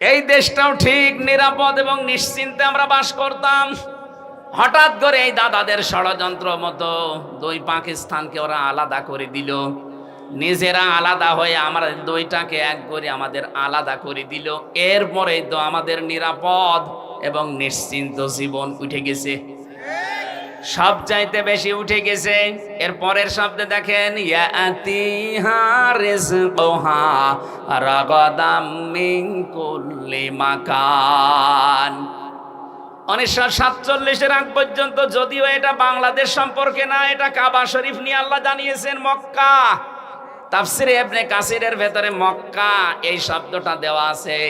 এই দেশটাও ঠিক নিরাপদ এবং নিশ্চিন্তে আমরা বাস করতাম। হঠাৎ করে এই দাদাদের ষড়যন্ত্র মতো দুই পাকিস্তানকে ওরা আলাদা করে দিল, নিজেরা আলাদা হয়ে আমরা দুইটাকে এক করে আমাদের আলাদা করে দিল। এরপরেই তো আমাদের নিরাপদ এবং নিশ্চিন্ত জীবন উঠে গেছে, সব চাইতে বেশি উঠে গেছে। এর পরের শব্দে দেখেন, ইয়াতিহা রিজকুহা রাগাদাম মিন কুল্লি মাকান। 1947-এর আগ পর্যন্ত, যদিও এটা বাংলাদেশ সম্পর্কে না, এটা কাবা শরীফ নিয়ে আল্লাহ জানিয়েছেন মক্কা। তাফসিরে ইবনে কাসিরের ভেতরে মক্কা এই শব্দটা দেওয়া আছে।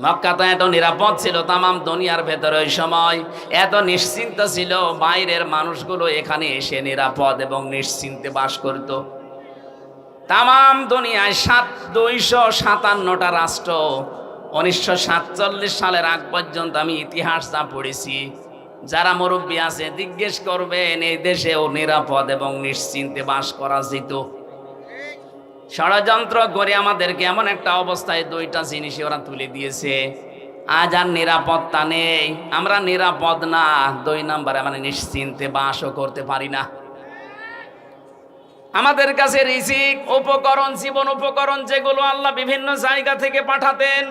মক্কা তো এত নিরাপদ ছিল, তামাম দুনিয়ার ভেতরে ওই সময় এত নিশ্চিন্ত ছিল, বাইরের মানুষগুলো এখানে এসে নিরাপদ এবং নিশ্চিন্তে বাস করত। তামাম দুনিয়ায় 257টা রাষ্ট্র। 1947 সালের আগ পর্যন্ত আমি ইতিহাস যা পড়েছি, যারা মুরব্বী আছে জিজ্ঞেস করবেন, এই দেশেও নিরাপদ এবং নিশ্চিন্তে বাস করা যেত। ষড়যন্ত্র করে আমাদেরকে এমন একটা অবস্থায় দুইটা জিনিসই ওরা তুলে দিয়েছে। আজ আর নিরাপত্তা নেই, আমরা নিরাপদ না। 2 নম্বরে আমরা নিশ্চিন্তে বাসও করতে পারি না। আমাদের কাছে রিজিক, উপকরণ, জীবন উপকরণ যেগুলো আল্লাহ বিভিন্ন জায়গা থেকে পাঠাতেন,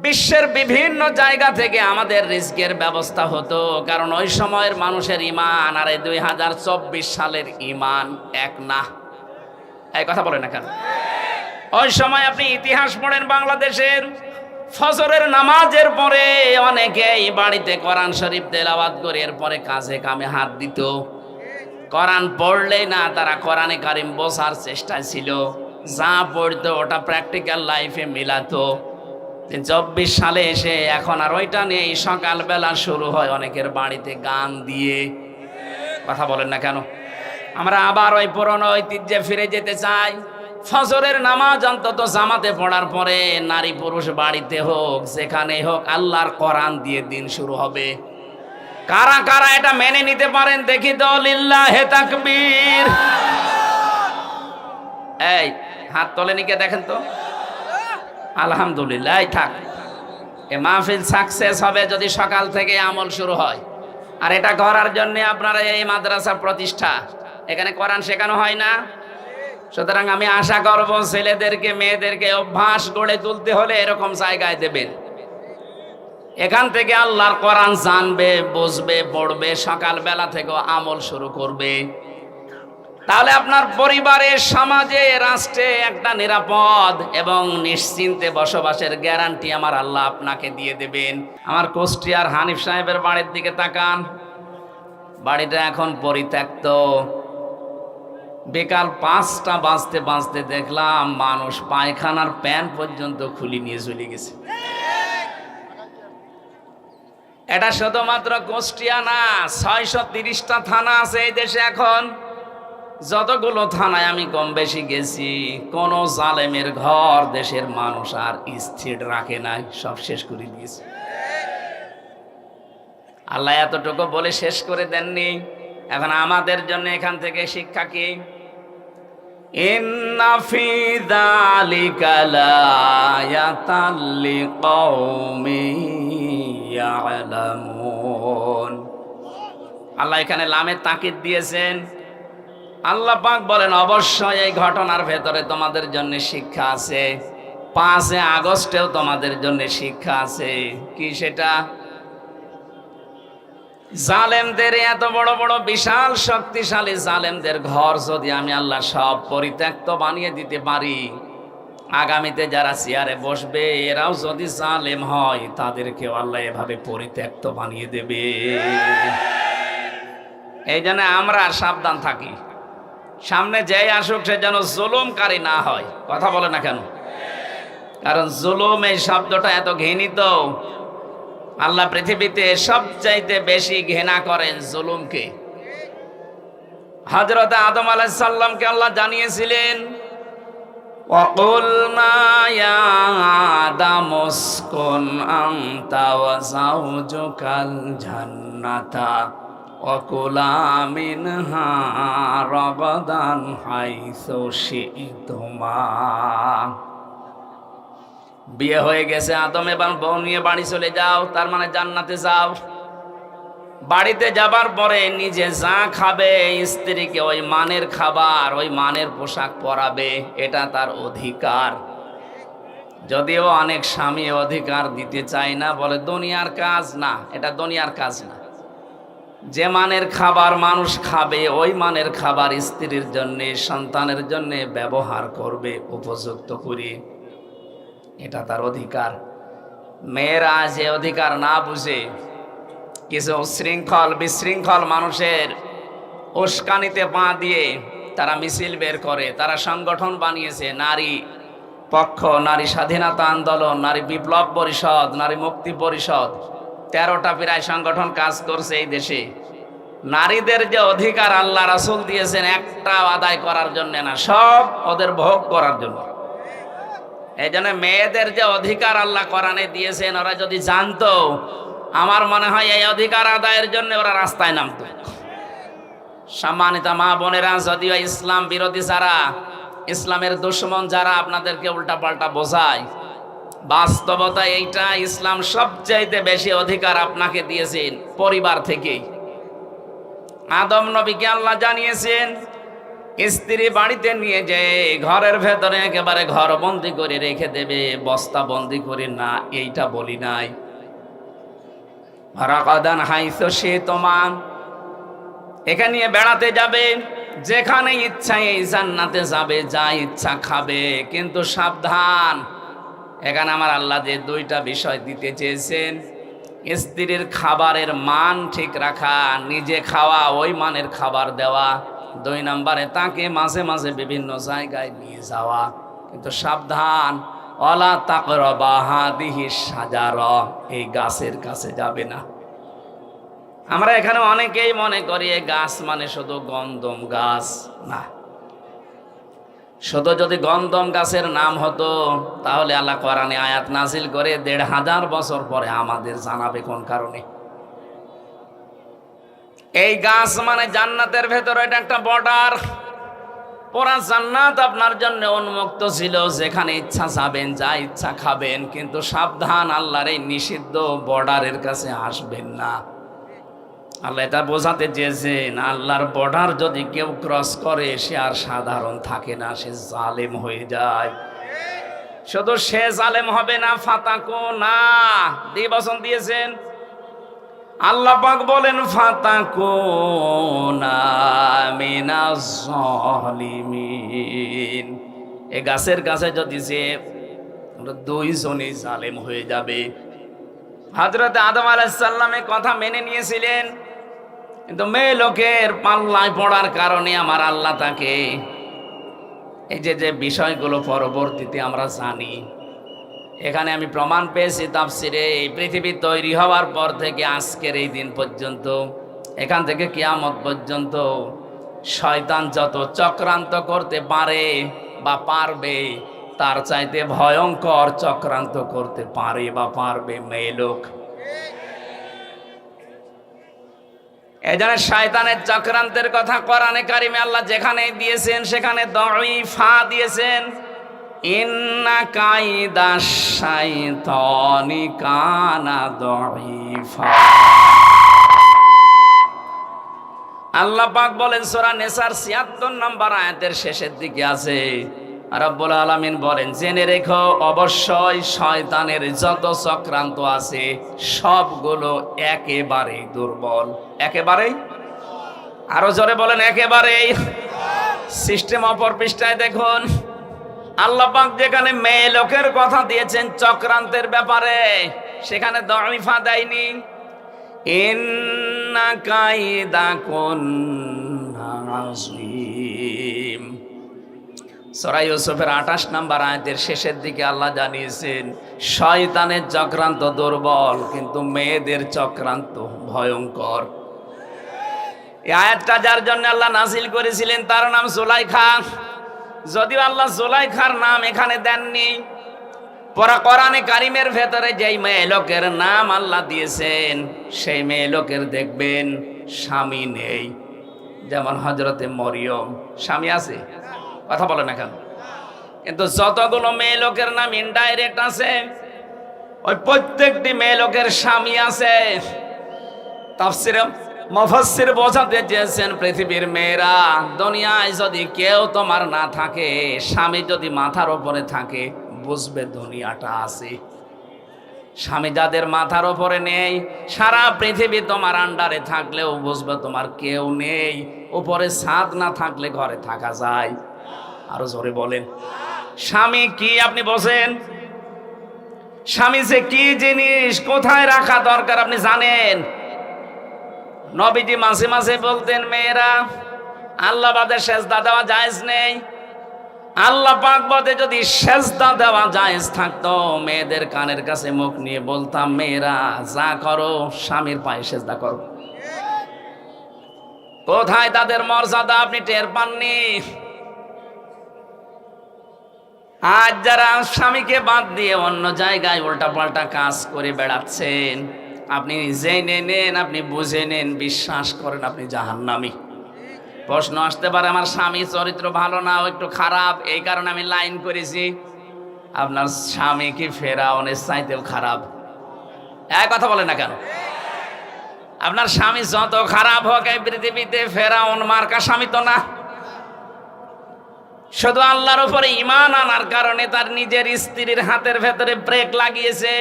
বিশ্বের বিভিন্ন জায়গা থেকে আমাদের রিজিকের ব্যবস্থা হতো। কারণ ওই সময়ের মানুষের ঈমান আর এই 2024 সালের ঈমান এক না। এই কথা বলে না কেন? ওই সময় আপনি ইতিহাস পড়েন বাংলাদেশের, ফজরের নামাজের পরে অনেকেই বাড়িতে কোরআন শরীফ তেলাওয়াত করে এরপরে কাজে কামে হাত দিত। কোরআন পড়লেই না, তারা কোরআনে কারিম বোঝার চেষ্টায় ছিল, যা পড়তো ওটা প্র্যাকটিক্যাল লাইফে মিলাতো। 24 সালে এসে এখন আর ওইটা নেই। সকালবেলা শুরু হয় অনেকের বাড়িতে গান দিয়ে। কথা বলেন না কেন? আমরা আবার ওই পুরনো ঐতিহ্যে ফিরে যেতে চাই। ফজরের নামাজ অন্তত জামাতে পড়ার পরে নারী পুরুষ বাড়িতে হোক, যেখানে হোক, আল্লাহর কোরআন দিয়ে দিন শুরু হবে। কারা কারা এটা মেনে নিতে পারেন দেখি তো? লিল্লাহে তাকবীর। এই হাত তোলেনি কে দেখেন তো? আলহামদুলিল্লাহ। থাক, এ মাহফিল সাকসেস হবে যদি সকাল থেকে আমল শুরু হয়। আর এটা করার জন্য আপনারা এই মাদ্রাসা প্রতিষ্ঠা, এখানে কোরআন শেখানো হয় না। সুতরাং আমি আশা করব ছেলেদেরকে মেয়েদেরকে অভ্যাস গড়ে তুলতে হলে এরকম জায়গায় দেবেন। এখান থেকে আল্লাহর কোরআন জানবে, বুঝবে, পড়বে, সকালবেলা থেকে আমল শুরু করবে। তাহলে আপনার পরিবারে, সমাজে, রাষ্ট্রে একটা নিরাপদ এবং নিশ্চিন্তে বসবাসের গ্যারান্টি আমার আল্লাহ আপনাকে দিয়ে দেবেন। আমার কুষ্টিয়ার হানিফ সাহেবের বাড়ির দিকে তাকান। বাড়িটা এখন পরিত্যক্ত। বিকাল 5টা বাজতে বাজতে দেখলাম মানুষ পায়খানার প্যান পর্যন্ত খুলে নিয়ে চলে গেছে। এটা শুধুমাত্র কুষ্টিয়া না, 630টা থানা আছে এই দেশে। এখন যতগুলো থানায় আমি কম বেশি গেছি, কোন জালেমের ঘর দেশের মানুষ আর স্থির রাখে নাই, সব শেষ করে দিয়েছে। আল্লাহ এতটুকু বলে শেষ করে দেননি। এখন আমাদের জন্য এখান থেকে শিক্ষা কি? ইন্না ফি যালিকা লায়াতাল লিকাউমিন ইয়ালামুন। আল্লাহ এখানে লামে তাকিদ দিয়েছেন। আল্লাহ পাক বলেন, অবশ্যই এই ঘটনার ভেতরে তোমাদের জন্য শিক্ষা আছে। 5 আগস্টেও তোমাদের জন্য শিক্ষা আছে। কি সেটা? জালেমদের, এত বড় বড় বিশাল শক্তিশালী জালেমদের ঘর যদি আমি আল্লাহ সব পরিত্যক্ত বানিয়ে দিতে পারি, আগামীতে যারা চেয়ারে বসবে এরাও যদি জালেম হয়, তাদেরকেও আল্লাহ এভাবে পরিত্যক্ত বানিয়ে দেবে। এই জন্য আমরা সাবধান থাকি, সামনে যেই আসুক সে যেন জুলুমকারী না হয়। কথা বলে না কেন? কারণ জুলুম এই শব্দটা এত ঘৃণিত। আল্লাহ পৃথিবীতে সবচাইতে বেশি ঘৃণা করেন জুলুমকে। হযরত আদম আলাইহিস সালামকে আল্লাহ জানিয়েছিলেন, وَقُلْنَا يَا آدَمُ اسْكُنْ أَنْتَ وَزَوْجُكَ الْجَنَّةَ وَكُلَا مِنْهَا رَغَدًا حَيْثُ شِئْتُمَا। বিয়ে হয়ে গেছে, আদম এবার বউ নিয়ে বাড়ি চলে যাও, তার মানে জান্নাতে যাও। বাড়িতে যাবার পরে নিজে যা খাবে, স্ত্রীকে ওই মানের খাবার, ওই মানের পোশাক পরাবে, এটা তার অধিকার। যদিও অনেক স্বামী অধিকার দিতে চায় না, বলে দুনিয়ার কাজ না, এটা দুনিয়ার কাজ না। যে মানের খাবার মানুষ খাবে, ওই মানের খাবার স্ত্রীর জন্য, সন্তানের জন্য ব্যবহার করবে উপযুক্ত করে, এটা তার অধিকার। মেয়েরা যে অধিকার না বুঝে, কিছু উশৃঙ্খল বিশৃঙ্খল মানুষের উস্কানিতে পা দিয়ে তারা মিছিল বের করে, তারা সংগঠন বানিয়েছে, নারী পক্ষ, নারী স্বাধীনতা আন্দোলন, নারী বিপ্লব পরিষদ, নারী মুক্তি পরিষদ, 13টা প্রায় সংগঠন কাজ করছে এই দেশে। নারীদের যে অধিকার আল্লাহ রাসূল দিয়েছেন, একটা আদায় করার জন্য না, সব ওদের ভোগ করার জন্য। এই জন্য মেয়েদের যে অধিকার আল্লাহ কোরআনে দিয়েছেন, ওরা যদি জানতো, আমার মনে হয় এই অধিকার আদায়ের জন্য ওরা রাস্তায় নামতো। সম্মানিত মা বোনেরা, যদিও ইসলাম বিরোধী যারা, ইসলামের দুশমন যারা আপনাদেরকে উল্টাপাল্টা বোঝায়, বাস্তবতা এইটা, ইসলাম সবচাইতে বেশি অধিকার আপনাকে দিয়েছেন পরিবার থেকে। আদম নবীকে আল্লাহ জানিয়েছেন, স্ত্রী বাড়িতে নিয়ে যেয়ে ঘরের ভেতরে একেবারে ঘরবন্দি করে রেখে দেবে, বস্তা বন্দি করে না, এইটা বলি নাই। রাগাদান হাইসো সে তোমার, এখানে নিয়ে বেড়াতে যাবে, যেখানে ইচ্ছা এই জান্নাতে যাবে, যা ইচ্ছা খাবে, কিন্তু সাবধান। এখানে আমার আল্লাহ যে 2টা বিষয় দিতে চেয়েছেন, স্ত্রীর খাবারের মান ঠিক রাখা, নিজে খাওয়া, ওই মানের খাবার দেওয়া। 2 নম্বরে তাকে মাঝে মাঝে বিভিন্ন জায়গায় নিয়ে যাওয়া, কিন্তু সাবধান, ওয়ালা তাকরাবা হাদিহি শাজারা, এই গাছের কাছে যাবে না। আমরা এখানে অনেকেই মনে করি এই গাছ মানে শুধু গন্ধম গাছ, না। শুধু যদি গন্ধম গাছের নাম হতো, তাহলে আল্লাহ কোরআনে আয়াত নাজিল করে 1500 বছর পরে আমাদের জানাবে কোন কারণে। এই গাছ মানে জান্নাতের ভেতরে, এটা একটা বর্ডার। পুরা জান্নাত আপনার জন্য উন্মুক্ত ছিল, যেখানে ইচ্ছা যাবেন, যা ইচ্ছা খাবেন, কিন্তু সাবধান, আল্লাহর এই নিষিদ্ধ বর্ডারের কাছে আসবেন না। আল্লাহ এটা বোঝাতে চেয়েছেন, আল্লাহর বর্ডার যদি কেউ ক্রস করে, সে আর সাধারণ থাকে না, সে জালেম হয়ে যায়। শুধু সে জালেম হবে না, ফাতাকো না, দ্বিবচন দিয়েছেন। আল্লাহ পাক বলেন, ফাতাকো না মিনাজ জালিমিন, এই গাছের কাছে যদি যে 2 জনই জালেম হয়ে যাবে। হযরত আদম আলাইহিস সালামের কথা মেনে নিয়েছিলেন, কিন্তু মেয়ে লোকের পাল্লায় পড়ার কারণে আমার আল্লাহ তাকে এই যে বিষয়গুলো পরবর্তীতে আমরা জানি। এখানে আমি প্রমাণ পেয়েছি তাফসিরে, এই পৃথিবী তৈরি হওয়ার পর থেকে আজকের এই দিন পর্যন্ত, এখান থেকে কিয়ামত পর্যন্ত শয়তান যত চক্রান্ত করতে পারে বা পারবে, তার চাইতে ভয়ঙ্কর চক্রান্ত করতে পারে বা পারবে মেয়ে লোক। এজন্য শয়তানের চক্রান্তের কথা কোরআনে কারিমে আল্লাহ যেখানে দিয়েছেন, সেখানে দাঈফা দিয়েছেন। ইন্না কাইদা শাইতানি কানা দাঈফা। আল্লাহ পাক বলেন সূরা নিসার ৭৬ নম্বর আয়াতের শেষের দিকে আছে, রব্বুল আলামিন বলেন, জেনে রেখো, অবশ্যই শয়তানের যত চক্রান্ত আছে সবগুলো একেবারেই দুর্বল। একেবারেই, আরো জোরে বলেন, একেবারেই। সিস্টেম অপর পৃষ্ঠায় দেখুন, আল্লাহ পাক যেখানে মেয়ে লোকের কথা দিয়েছেন চক্রান্তের ব্যাপারে, সেখানে দাঈফা দেয়নি। ইন্না কাইদাকুন্না আযীম। সূরা ইউসুফের 28 নম্বর আয়াতের শেষের দিকে আল্লাহ জানিয়েছেন, শয়তানের চক্রান্ত দুর্বল, কিন্তু মেয়েদের চক্রান্ত ভয়ঙ্কর। এই আয়াতটা যার জন্য আল্লাহ নাজিল করেছিলেন, তার নাম জুলাইখা। যদিও আল্লাহ জুলাইখার নাম এখানে দেননি, পরা কোরআনে কারিমের ভেতরে যেই মেয়ে লোকের নাম আল্লাহ দিয়েছেন, সেই মেয়ে লোকের দেখবেন স্বামী নেই। যেমন হযরতে মরিয়ম, স্বামী আছে? কথা বলে না কেন? কিন্তু যতগুলো মেয়ে লোকের নাম ইনডাইরেক্ট আছে, ওই প্রত্যেকটি মেয়ে লোকের স্বামী আছে। তাফসিরে মুফাসসির বোঝাতে চেয়েছেন, পৃথিবীর মেয়েরা, দুনিয়ায় যদি কেউ তোমার না থাকে, স্বামী যদি মাথার উপরে থাকে, বুঝবে দুনিয়াটা আছে। স্বামী যাদের মাথার উপরে নেই, সারা পৃথিবী তোমার আন্ডারে থাকলেও বুঝবে তোমার কেউ নেই। উপরে ছাদ না থাকলে ঘরে থাকা যায়? আরো জোরে বলেন। স্বামী কি আপনি বোঝেন? স্বামী যে কি জিনিস, কোথায় রাখা দরকার আপনি জানেন? নবীজি মাঝে মাঝে বলতেন, মেয়েরা, আল্লাহ বাদে সেজদা দেওয়া জায়েজ নেই। আল্লাহ পাক বাদে যদি সেজদা দেওয়া জায়েজ থাকতো, মেয়েদের কানের কাছে মুখ নিয়ে বলতাম, মেয়েরা যা করো স্বামীর পায়ে সেজদা করো। কোথায় তাদের মর্যাদা আপনি টের পাননি? আজ যারা স্বামীকে বাদ দিয়ে অন্য জায়গায় উল্টাপাল্টা কাজ করে বেড়াচ্ছেন, আপনি জেনে নেন, আপনি বুঝে নেন, বিশ্বাস করেন আপনি জাহান্নামী। প্রশ্ন আসতে পারে, আমার স্বামী চরিত্র ভালো না, ও একটু খারাপ, এই কারণে আমি লাইন করেছি। আপনার স্বামী কি ফেরাউনের চাইতেও খারাপ? এক কথা বলে না কেন? আপনার স্বামী যত খারাপ হোক এই পৃথিবীতে, ফেরাউন মার্কা স্বামী তো না। শুধু আল্লাহর উপরে ঈমান আনার কারণে তার নিজের স্ত্রীর হাতের ভেতরে ব্রেক লাগিয়েছে,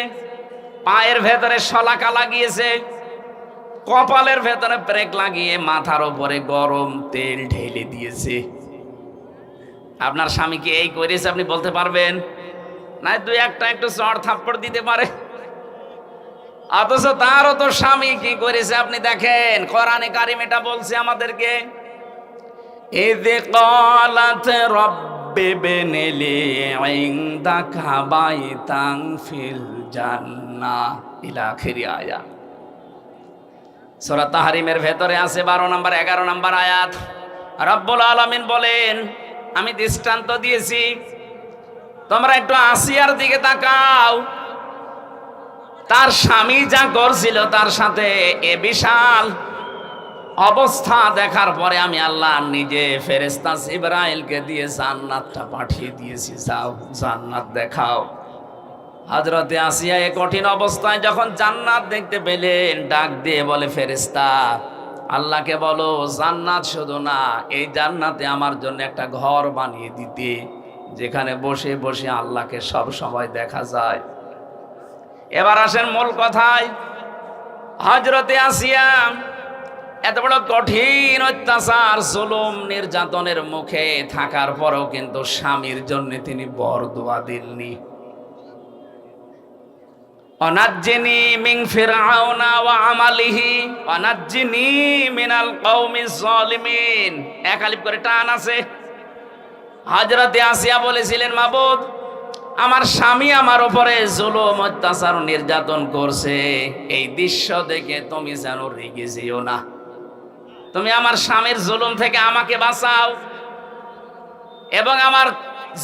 পায়ের ভেতরে শলাকা লাগিয়েছে, কপালের ভেতরে ব্রেক লাগিয়ে মাথার উপরে গরম তেল ঢেলে দিয়েছে। আপনার স্বামী কি এই করেছে আপনি বলতে পারবেন? না, দুই একটা একটু চড় থাপ্পড় দিতে পারে। অথচ তারও তো স্বামী কি করেছে আপনি দেখেন। কোরআনে কারিম এটা বলছে আমাদেরকে, إذ قالت رب ابن لي عندك بيتا في الجنة إلى آخر آية। সূরা তাহরিমের ভেতরে আছে 12 নম্বর 11 নম্বর আয়াত। রব্বুল আলামিন বলেন, আমি দৃষ্টান্ত দিয়েছি, তোমরা একটু আসিয়ার দিকে তাকাও। তার স্বামী যা করছিল তার সাথে, এ বিশাল অবস্থা দেখার পরে আমি আল্লাহ নিজে ফেরেশতা জিবরাইলকে দিয়ে জান্নাতটা পাঠিয়ে দিয়েছি, যাও জান্নাত দেখাও। হযরতে আসিয়া এই কঠিন অবস্থায় যখন জান্নাত দেখতে পেলেন, ডাক দিয়ে বলে, ফেরেশতা আল্লাহকে বলো জান্নাত শুধু না, এই জান্নাতে আমার জন্য একটা ঘর বানিয়ে দিতে, যেখানে বসে বসে আল্লাহকে সব সময় দেখা যায়। এবার আসেন মূল কথায়। হযরতে আসিয়া এত বড় কঠিন অত্যাচার, জুলুম, নির্যাতনের মুখে থাকার পরেও কিন্তু স্বামীর জন্য তিনি বরদোয়া দেননি। অনাজ্জিনি মিন ফিরআউনা ওয়া আমালিহি অনাজ্জিনি মিনাল কওমিজ জালিমিন। এক আলিফ করে টান আছে। হযরতে আসিয়া বলেছিলেন, মাবুদ, আমার স্বামী আমার উপরে জুলুম, অত্যাচার, নির্যাতন করছে, এই দৃশ্য দেখে তুমি যেন রেগে যেও না, তুমি আমার স্বামীর জুলুম থেকে আমাকে বাঁচাও, এবং আমার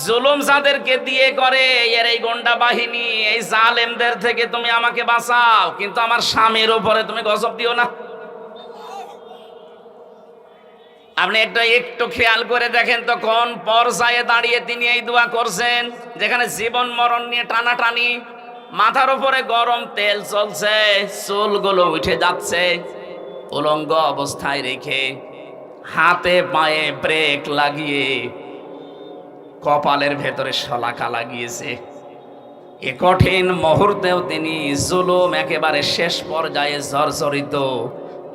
জুলুম যাদেরকে দিয়ে করে, এর এই গুন্ডা বাহিনী, এই জালেমদের থেকে তুমি আমাকে বাঁচাও, কিন্তু আমার স্বামীর উপরে তুমি গজব দিও না। আপনি একটু খেয়াল করে দেখেন তো, কোন পর্যায়ে দাঁড়িয়ে তিনি এই দোয়া করছেন, যেখানে জীবন মরণ নিয়ে টানাটানি, মাথার উপরে গরম তেল চলছে, চুলগুলো উঠে যাচ্ছে, উলঙ্গ অবস্থায় রেখে, হাতে পায়ে ব্রেক লাগিয়ে, কপালের ভেতরে শলাকা লাগিয়েছে। এ কঠিন মুহূর্তেও তিনি জুলুম একেবারে শেষ পর্যায়ে জর্জরিত,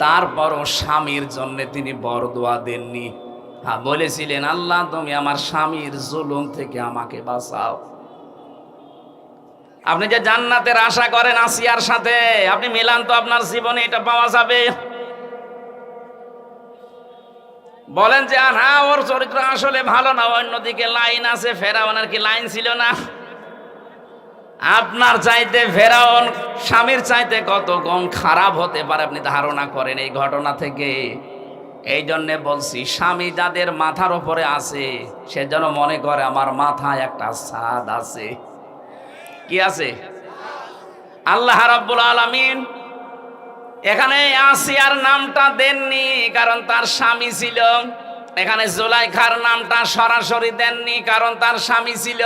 তারপরও স্বামীর জন্য তিনি বরদোয়া দেননি। হ্যাঁ, বলেছিলেন, আল্লাহ তুমি আমার স্বামীর জুলুম থেকে আমাকে বাঁচাও। আপনি যে জান্নাতের আশা করেন আসিয়ার সাথে, আপনি মিলান তো, আপনার জীবনে এটা পাওয়া যাবে? বলেন যে না, ওর চরিত্র আসলে ভালো না, অন্যদিকে লাইন আছে। ফেরাউনের কি লাইন ছিল না? আপনার চাইতে ফেরাউন স্বামীর চাইতে কত গুণ খারাপ হতে পারে আপনি ধারণা করেন এই ঘটনা থেকে। এই জন্যে বলছি, স্বামী যাদের মাথার উপরে আছে, সে যেন মনে করে আমার মাথায় একটা ছাদ আছে। কি আছে? আল্লাহ রাব্বুল আলামিন এখানে আসিয়ার নামটা দেননি, কারণ তার স্বামী ছিল। এখানে জুলাইখার নামটা সরাসরি দেননি, কারণ তার স্বামী ছিল।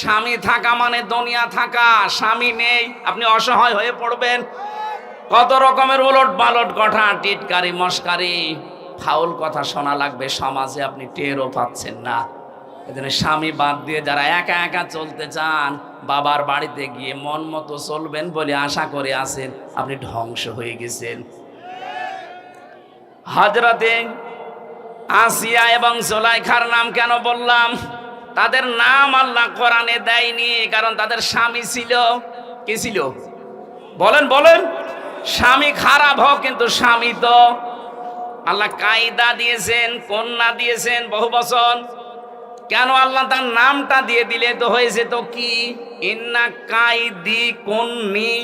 স্বামী থাকা মানে দুনিয়া থাকা, স্বামী নেই আপনি অসহায় হয়ে পড়বেন। কত রকমের উলট পালট কথা, টিটকারি মস্কারি ফাউল কথা শোনা লাগবে সমাজে, আপনি টেরও পাচ্ছেন না। এজন্য স্বামী বাদ দিয়ে যারা একা একা চলতে চান, বাবার বাড়িতে গিয়ে মন মতো চলবেন বলে আশা করে আছেন, আপনি ধ্বংস হয়ে গেছেন। হযরতে আসিয়া এবং জুলাইখার নাম কেন বললাম? তাদের নাম আল্লাহ কোরআনে দেয়নি, কারণ তাদের স্বামী ছিল। কি ছিল বলেন বলেন? স্বামী খারাপ হোক, কিন্তু স্বামী তো আল্লাহ কায়দা দিয়েছেন, কন্যা দিয়েছেন বহু বচন। কেন আল্লাহ তার নামটা দিয়ে দিলে তো হয়েছে তো কি? ইন্না কাইদি কন্নি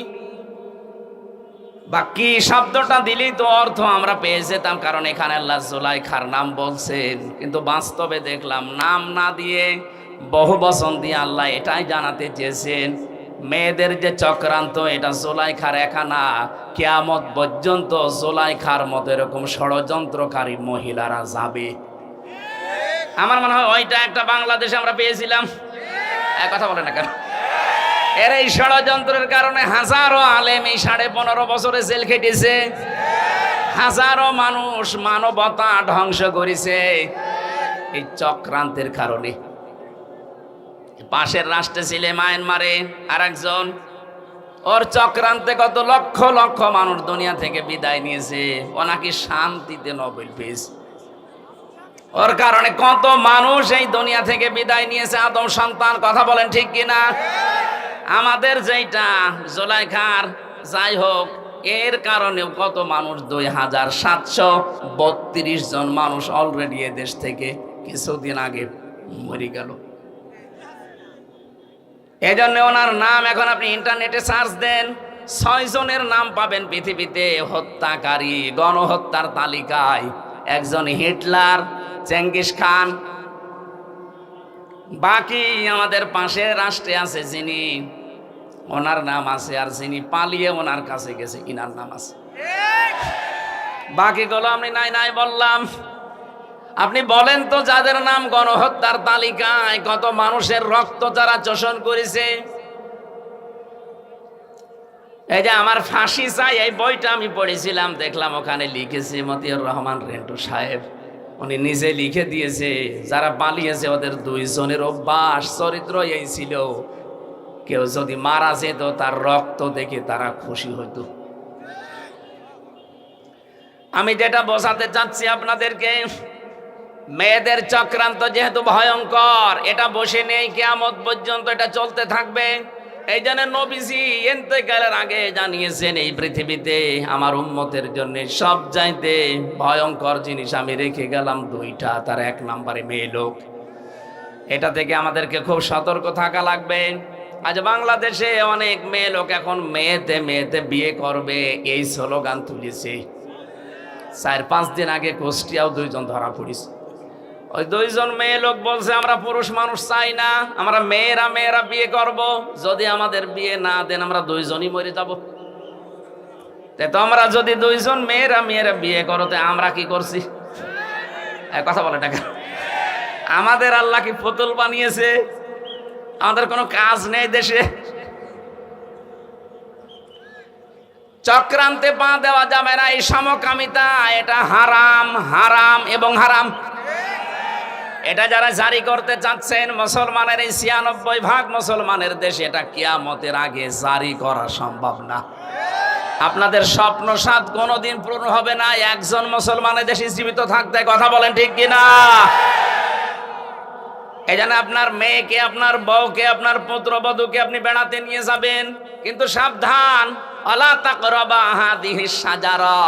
বা কি শব্দটা দিলেই তো অর্থ আমরা পেয়ে যেতাম, কারণ এখানে আল্লাহ জুলাইখার নাম বলছেন। কিন্তু বাস্তবে দেখলাম নাম না দিয়ে বহু বচন দিয়ে আল্লাহ এটাই জানাতে চেয়েছেন, মেয়েদের যে চক্রান্ত এটা জুলাইখার একা না, কিয়ামত পর্যন্ত জুলাইখার মতো এরকম ষড়যন্ত্রকারী মহিলারা যাবে। আমার মনে হয় ওইটা একটা বাংলাদেশে আমরা পেয়েছিলাম। এক কথা বলে না কেন? এর এই ষড়যন্ত্রের কারণে হাজারো আলেম এই 15.5 বছরে জেল খেটেছে, হাজারো মানুষ মানবতা ধ্বংস করেছে এই চক্রান্তের কারণে। পাশের রাষ্ট্রে ছিল মায়ানমারে আর একজন, ওর চক্রান্তে কত লক্ষ লক্ষ মানুষ দুনিয়া থেকে বিদায় নিয়েছে, ও নাকি শান্তিতে নোবেল পেয়েছে। ওর কারণে কত মানুষ এই দুনিয়া থেকে বিদায় নিয়েছে, আদম সন্তান। কথা বলেন ঠিক কিনা? আমাদের যেটা জুলাইখার, যাই হোক, এর কারণেও কত মানুষ, 2732 জন মানুষ অলরেডি এ দেশ থেকে কিছুদিন আগে মরে গেল। এই জন্য ওনার নাম এখন আপনি ইন্টারনেটে সার্চ দেন, 6 জনের নাম পাবেন পৃথিবীতে হত্যাকারী গণহত্যার তালিকায়। একজন হিটলার, চেঙ্গিস খান, বাকি আমাদের পাশের রাষ্ট্রে আছে যিনি, ওনার নাম আছে, আর যিনি পালিয়ে ওনার কাছে গেছে ইনার নাম আছে। বাকিগুলো আমি নাই নাই বললাম। আপনি বলেন তো, যাদের নাম গণহত্যার তালিকায়, কত মানুষের রক্ত যারা চোষণ করেছে। এই যে আমার ফাঁসি চাই, এই বইটা আমি পড়েছিলাম, দেখলাম ওখানে লিখেছে মতিউর রহমান রেন্টু সাহেব, উনি নিজে লিখে দিয়েছে যারা পালিয়েছে ওদের 2 জনের অভ্যাস চরিত্র এই ছিল, কেউ যদি মারা যেত তার রক্ত দেখে তারা খুশি হতো। আমি যেটা বোঝাতে চাচ্ছি আপনাদেরকে, মেয়েদের চক্রান্ত যেহেতু ভয়ঙ্কর, এটা বসে নেই, কিয়ামত পর্যন্ত এটা চলতে থাকবে। এই জন্য নবীজি ইন্তেকালের আগে জানিয়েছেন, এই পৃথিবীতে আমার উম্মতের জন্য সবচাইতে ভয়ঙ্কর জিনিস আমি রেখে গেলাম 2টা, তার 1 নম্বরে মেয়ে লোক। এটা থেকে আমাদেরকে খুব সতর্ক থাকা লাগবে। আজ বাংলাদেশে অনেক মেয়ে লোক এখন মেয়েতে মেয়েতে বিয়ে করবে এই স্লোগান তুলেছে। 4-5 দিন আগে কুষ্টিয়াও 2 জন ধরা পড়েছে। ওই 2 জন মেয়ে লোক বলছে, আমরা পুরুষ মানুষ চাই না, আমরা মেয়েরা মেয়েরা বিয়ে করব, যদি আমাদের বিয়ে না দেন আমরা 2 জনই মরে যাব। তো আমরা যদি 2 জন মেয়েরা মেয়েরা বিয়ে করতে আমরা কি করছি? কথা বলে টাকা, আমাদের আল্লাহ কি পুতুল বানিয়েছে? আমাদের কোনো কাজ নেই দেশে? চক্রান্তে পা দেওয়া যাবে না। এই সমকামিতা এটা হারাম, হারাম এবং হারাম। এটা যারা জারি করতে চাচ্ছেন, মুসলমানের এই 96% মুসলমানের দেশে এটা কিয়ামতের আগে জারি করা সম্ভব না। আপনাদের স্বপ্ন সাদ কোনোদিন পূর্ণ হবে না একজন মুসলমানের দেশে জীবিত থাকতে। কথা বলেন ঠিক কিনা? এই জন্য আপনার মেয়েকে, আপনার বউকে, আপনার পুত্রবধূকে আপনি বেড়াতে নিয়ে যাবেন, কিন্তু সাবধান, আলা তাকরাবা হাদিহিস শাজারা।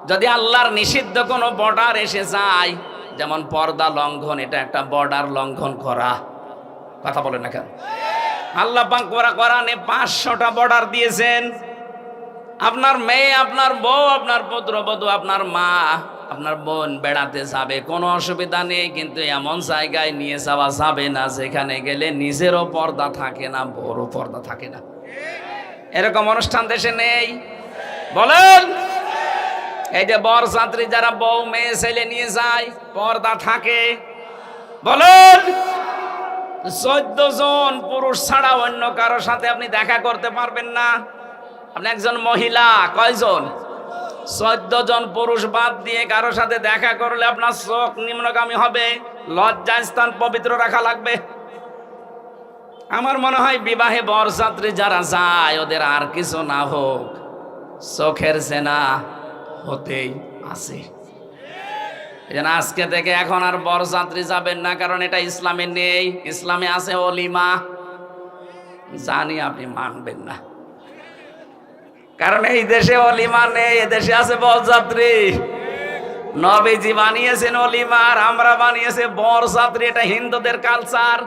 যদি আল্লাহর নিষিদ্ধ কোনো বর্ডার এসে যায়, যেমন পর্দা লঙ্ঘন, এটা একটা বর্ডার লঙ্ঘন করা। কথা বলেন না কেন? আল্লাহ পাক কোরআনে 500টা বর্ডার দিয়েছেন। আপনার মেয়ে, আপনার বউ, আপনার পুত্রবধূ, আপনার মা, আপনার বোন বেড়াতে যাবে, কোনো অসুবিধা নেই, কিন্তু এমন জায়গায় নিয়ে যাওয়া যাবে না যেখানে গেলে নিজেরও পর্দা থাকে না, বড় পর্দা থাকে না। এরকম অনুষ্ঠান দেশে নেই? বলেন। এই যে বরযাত্রী যারা বউ মেয়ে ছেলে নিয়ে যায়, পর্দা থাকে, বলেন 14 জন পুরুষ ছাড়া অন্য কারো সাথে আপনি দেখা করতে পারবেন না। আপনি একজন মহিলা, কয়জন? 14 জন পুরুষ বাদ দিয়ে কারো সাথে দেখা করলে আপনার চোখ নিম্নগামী হবে, লজ্জাস্থান পবিত্র রাখা লাগবে। আমার মনে হয় বিবাহে বরযাত্রী যারা যায় ওদের আর কিছু না হোক, চোখের জেনা হতেই আছে। এজন্য আজকে থেকে এখন আর বরযাত্রী যাবেন না, কারণ এটা ইসলামে নেই। ইসলামে আছে অলিমা। জানি আপনি মানবেন না, কারণ এই দেশে অলিমা নেই, এদেশে আছে বরযাত্রী। নবীজি বানিয়েছেন অলিমা, আর আমরা বানিয়েছে বরযাত্রী। এটা হিন্দুদের কালচার।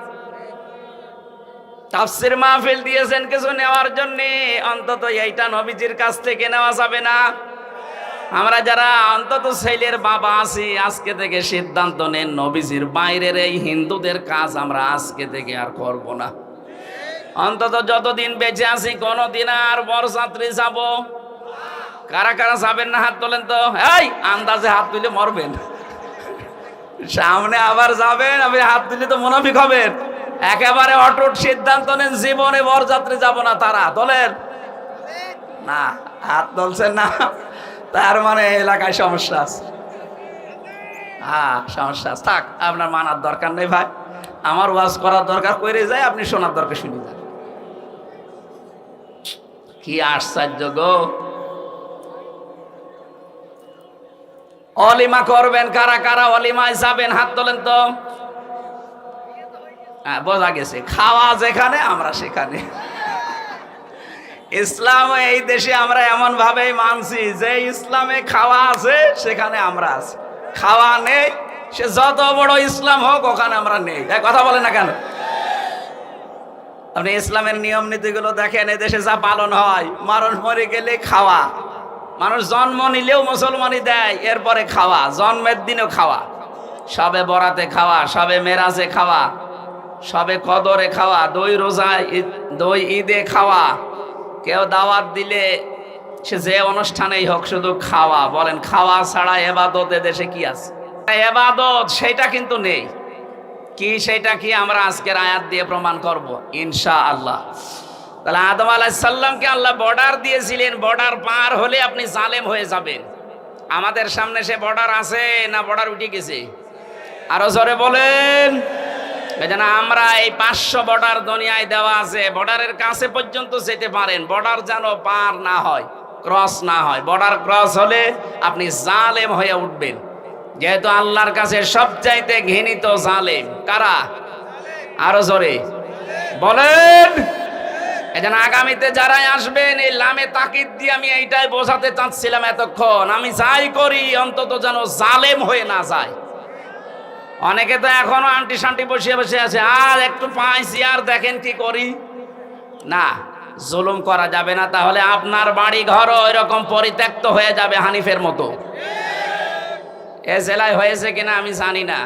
তাফসীর মাহফিল দিয়েছেন কিছু নেওয়ার জন্য, অন্তত এইটা নবীজির কাছ থেকে নেওয়া যাবে না। আমরা যারা অন্তত ছেলের বাবা আছি, আজকে থেকে সিদ্ধান্ত নেন নবীজির বাইরের এই হিন্দুদের কাজ আমরা আজকে থেকে আর করব না। অন্তত যতদিন বেঁচে আছি কোনদিন আর বরযাত্রী যাব। কারা কারা যাবেন না হাত তোলেন তো। এই আন্দাজে হাত তুলে মরবেন, সামনে আবার যাবেন, আপনি হাত তুলে তো মুনাফিক হবেন। একেবারে অটুট সিদ্ধান্ত নেন জীবনে বরযাত্রী যাব না। তারা তোলেন না, হাত তুলছেন না, তার মানে এলাকায় সমস্যা আছে। হ্যাঁ সমস্যা আছে। থাক, আপনার মানার দরকার নেই ভাই, আমার ওয়াজ করার দরকার করে যায়, আপনি শোনার দরকার শুনে যান। কি আশ্চর্য গো। অলিমা করবেন কারা কারা? অলিমায় যাবেন হাত তোলেন তো। হ্যাঁ বোঝা গেছে, খাওয়া যেখানে আমরা সেখানে। ইসলাম এই দেশে আমরা এমন ভাবেই মানছি যে ইসলামে খাওয়া আছে সেখানে আমরা আছি, খাওয়া নেই সে যত বড় ইসলাম হোক ওখানে আমরা নেই। কথা বলে না কেন? আপনি ইসলামের নিয়ম নীতিগুলো দেখেন, এদেশে যা পালন হয়, মানুষ মরে গেলে খাওয়া, মানুষ জন্ম নিলেও মুসলমানই দেয়, এরপরে খাওয়া, জন্মের দিনেও খাওয়া, সবে বরাতে খাওয়া, সবে মেরাজে খাওয়া, সবে কদরে খাওয়া, দই রোজায়, দই ঈদে খাওয়া, কেউ দাওয়াত দিলে সে যে অনুষ্ঠানেই হোক শুধু খাওয়া। বলেন খাওয়া ছাড়া এবাদত এদেশে কি আছে? এবাদত সেটা কিন্তু নেই। কি সেটা কি আমরা আজকের আয়াত দিয়ে প্রমাণ করব ইনশাআল্লাহ। তাহলে আদম আলাইহিস সালামকে আল্লাহ বর্ডার দিয়েছিলেন, বর্ডার পার হলে আপনি জালেম হয়ে যাবেন। আমাদের সামনে সে বর্ডার আছে না বর্ডার উঠে গেছে? আরো জোরে বলেন। এজন্য আমরা এই 500 বর্ডার দুনিয়ায় দেওয়া আছে, বর্ডারের কাছে পর্যন্ত যেতে পারেন, বর্ডার যেন পার না হয়, ক্রস না হয়। বর্ডার ক্রস হলে আপনি জালেম হয়ে উঠবেন, যেহেতু আল্লাহর কাছে সবচাইতে ঘৃণিত জালেম কারা? আরো জোরে বলেন। এজন্য আগামীতে যারাই আসবেন এই লামে তাকিদ দিয়ে আমি এইটাই বোঝাতে চাচ্ছিলাম এতক্ষণ, আমি যাই করি অন্তত যেন জালেম হয়ে না যায়। অনেকে তো এখনো আন্টি শান্টি বসিয়ে বসে আছে, আর একটু পাইছি আর দেখেন কি করি। না, জুলুম করা যাবে না, তাহলে আপনার বাড়ি ঘর ওই রকম পরিত্যক্ত হয়ে যাবে হানিফের মতো। এ জেলায় হয়েছে কিনা আমি জানি না,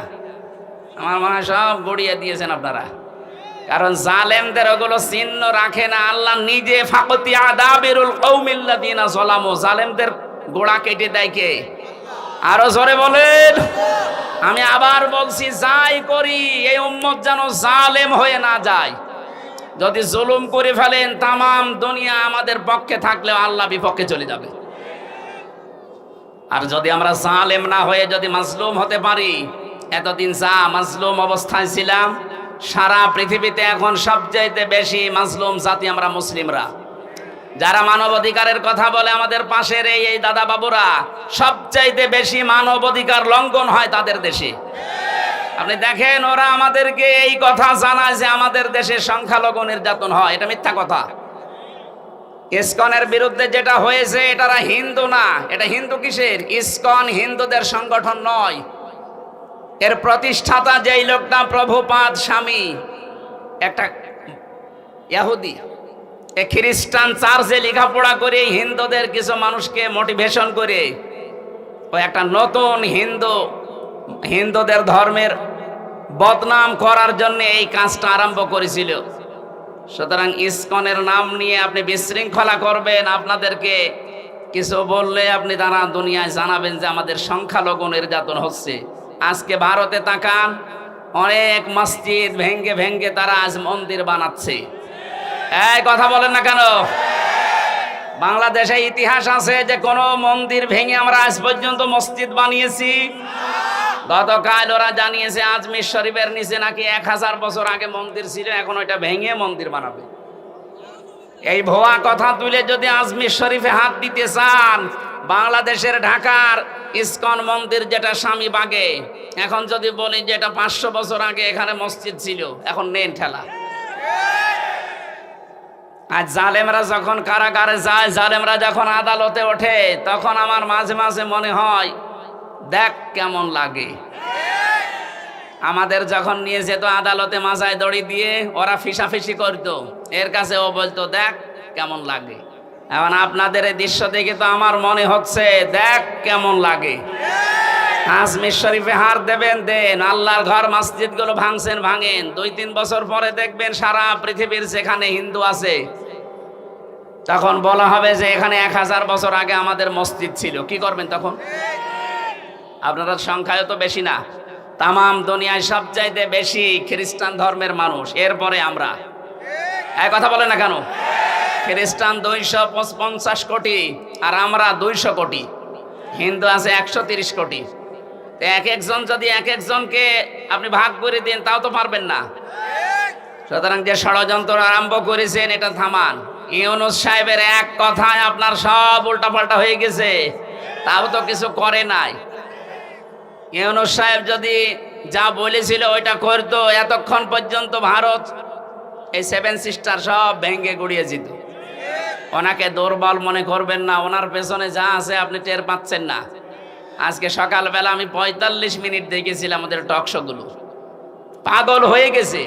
আমার মনে হয় সব গড়িয়ে দিয়েছেন আপনারা, কারণ জালেমদের ওগুলো চিহ্ন রাখে না। আল্লাহ নিজে ফাকতি আদাবিরুল কওমিল্লাযিনা যালামু, জালেমদের গোড়া কেটে দেয় কে? আরো জোরে বলেন। আমি আবার বলছি, যাই করি এই উম্মত যেন জালেম হয়ে না যায়। যদি জুলুম করে ফেলেন তামাম দুনিয়া আমাদের পক্ষে থাকলেও আল্লাহ বিপক্ষে চলে যাবে। আর যদি আমরা জালেম না হয়ে যদি মাজলুম হতে পারি, এতদিন যা মাজলুম অবস্থায় ছিলাম, সারা পৃথিবীতে এখন সবচাইতে বেশি মাজলুম জাতি আমরা মুসলিমরা। যারা মানবাধিকারের কথা বলে আমাদের পাশের এই দাদা বাবুরা, সবচাইতে বেশি মানবাধিকার লঙ্ঘন হয় তাদের দেশে। আপনি দেখেন ওরা আমাদেরকে এই কথা জানায় যে আমাদের দেশে সংখ্যালঘু নির্যাতন হয়, এটা মিথ্যা কথা। ইসকনের বিরুদ্ধে যেটা হয়েছে এটারা হিন্দু না, এটা হিন্দু কিসের? ইসকন হিন্দুদের সংগঠন নয়। এর প্রতিষ্ঠাতা যেই লোকটা প্রভুপাদ স্বামী, একটা ইহুদি, এ খ্রিস্টান চার্চে লেখাপড়া করে হিন্দুদের কিছু মানুষকে মোটিভেশন করে ও একটা নতুন হিন্দুদের ধর্মের বদনাম করার জন্য এই কাজটা আরম্ভ করেছিল। সুতরাং ইসকনের নাম নিয়ে আপনি বিশৃঙ্খলা করবেন, আপনাদেরকে কিছু বললে আপনি তারা দুনিয়ায় জানাবেন যে আমাদের সংখ্যালঘু নির্যাতন হচ্ছে। আজকে ভারতে তাকান, অনেক মসজিদ ভেঙ্গে ভেঙ্গে তারা আজ মন্দির বানাচ্ছে। এই কথা বলেন না কেন? বাংলাদেশে ইতিহাস আছে যে কোনো মন্দির ভেঙে আমরা আজ পর্যন্ত মসজিদ বানিয়েছি? গতকাল ওরা জানিয়েছে আজমির শরীফের নিচে নাকি 1000 বছর আগে মন্দির ছিল, এখন ওইটা ভেঙে মন্দির বানাবে। এই ভুয়া কথা তুলে যদি আজমির শরীফে হাত দিতে চান, বাংলাদেশের ঢাকার ইসকন মন্দির যেটা স্বামীবাগে, এখন যদি বলি যে এটা 500 বছর আগে এখানে মসজিদ ছিল, এখন নেন ঠেলা। আর জালেমরা যখন কারাগারে যায়, জালেমরা যখন আদালতে ওঠে, তখন আমার মাঝে মাঝে মনে হয় দেখ কেমন লাগে। আমাদের যখন নিয়ে যেত আদালতে মাথায় দড়ি দিয়ে, ওরা ফিসাফিসি করতো, এর কাছে ও বলতো দেখ কেমন লাগে। এখন আপনাদের এই দৃশ্য দেখে তো আমার মনে হচ্ছে দেখ কেমন লাগে। আজমির শরীফে হার দেবেন দেন, আল্লাহর ঘর মসজিদ গুলো ভাঙছেন ভাঙেন, 2-3 বছর পরে দেখবেন সারা পৃথিবীর যেখানে হিন্দু আছে, তখন বলা হবে যে এখানে 1000 বছর আগে আমাদের মসজিদ ছিল। কি করবেন তখন? আপনারা সংখ্যায় তো বেশি না, তামাম দুনিয়ায় সবচাইতে বেশি খ্রিস্টান ধর্মের মানুষ, এরপরে আমরা। এই কথা বলে না কেন? খ্রিস্টান 250 কোটি আর আমরা 200 কোটি, হিন্দু আছে 130 কোটি। তো এক একজন যদি এক একজনকে আপনি ভাগ করে দেন, তাও তো পারবেন না। সুতরাং যে ষড়যন্ত্র আরম্ভ করেছেন এটা থামান। ইউনূস সাহেবের এক কথায় আপনার সব উল্টাপাল্টা হয়ে গেছে, তাও তো কিছু করে নাই। ইউনূস সাহেব যদি যা বলেছিল ওইটা করতো, এতক্ষণ পর্যন্ত ভারত এই 7 সিস্টার সব ভেঙে গুড়িয়ে যেত। ওনাকে দুর্বল মনে করবেন না, ওনার পেছনে যা আছে আপনি টের পাচ্ছেন না। আজকে সকালবেলা আমি 45 মিনিট দেখেছিলাম আমাদের টকশো গুলো, পাগল হয়ে গেছে।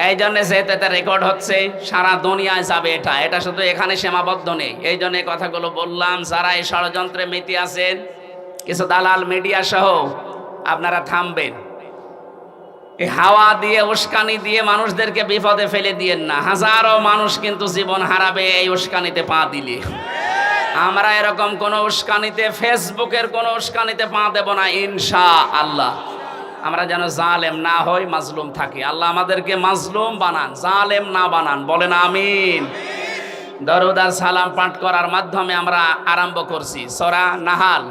এই জন্য যেটা রেকর্ড হচ্ছে সারা দুনিয়ায় যাবে। এটা শুধু এখানে সীমাবদ্ধ নেই। এই জন্য কথাগুলো বললাম। যারা এই ষড়যন্ত্রে মেতে আছেন, কিছু দালাল মিডিয়া সহ, আপনারা থামবেন। এই হাওয়া দিয়ে উস্কানি দিয়ে মানুষদেরকে বিপদে ফেলে দিয়েন না। হাজারো মানুষ কিন্তু জীবন হারাবে এই উস্কানিতে পা দিলে। আমরা এরকম কোন উস্কানিতে, ফেসবুকের কোন উস্কানিতে পা দেব না ইনশাআল্লাহ। আমরা যেন জালেম না হই, মাজলুম থাকি। আল্লাহ আমাদেরকে মাজলুম বানান, জালেম না বানান। বলেন আমিন। দরুদ আর সালাম পাঠ করার মাধ্যমে আমরা আরম্ভ করছি। সূরা নাহাল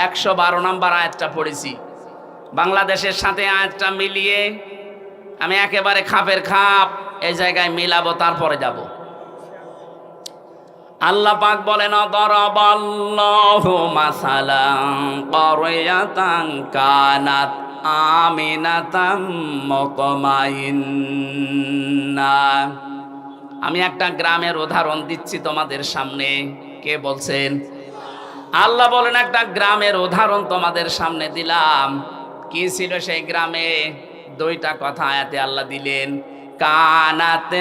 112 নম্বর আয়াতটা পড়েছি। বাংলাদেশের সাথে আয়াতটা মিলিয়ে আমি একেবারে খাপের খাপ এই জায়গায় মিলাবো, তারপরে যাব। আল্লাহ পাক বলেন, দরাবাল্লাহু মাসালান ক্বরিয়াতান কানাত আমিনাতাম মুতমাইন্না। আমি একটা গ্রামের উদাহরণ দিচ্ছি তোমাদের সামনে। কে বলছেন? আল্লাহ বলেন একটা গ্রামের উদাহরণ তোমাদের সামনে দিলাম। কি ছিল সেই গ্রামে? 2টা কথা আয়াতে আল্লাহ দিলেন। কানাত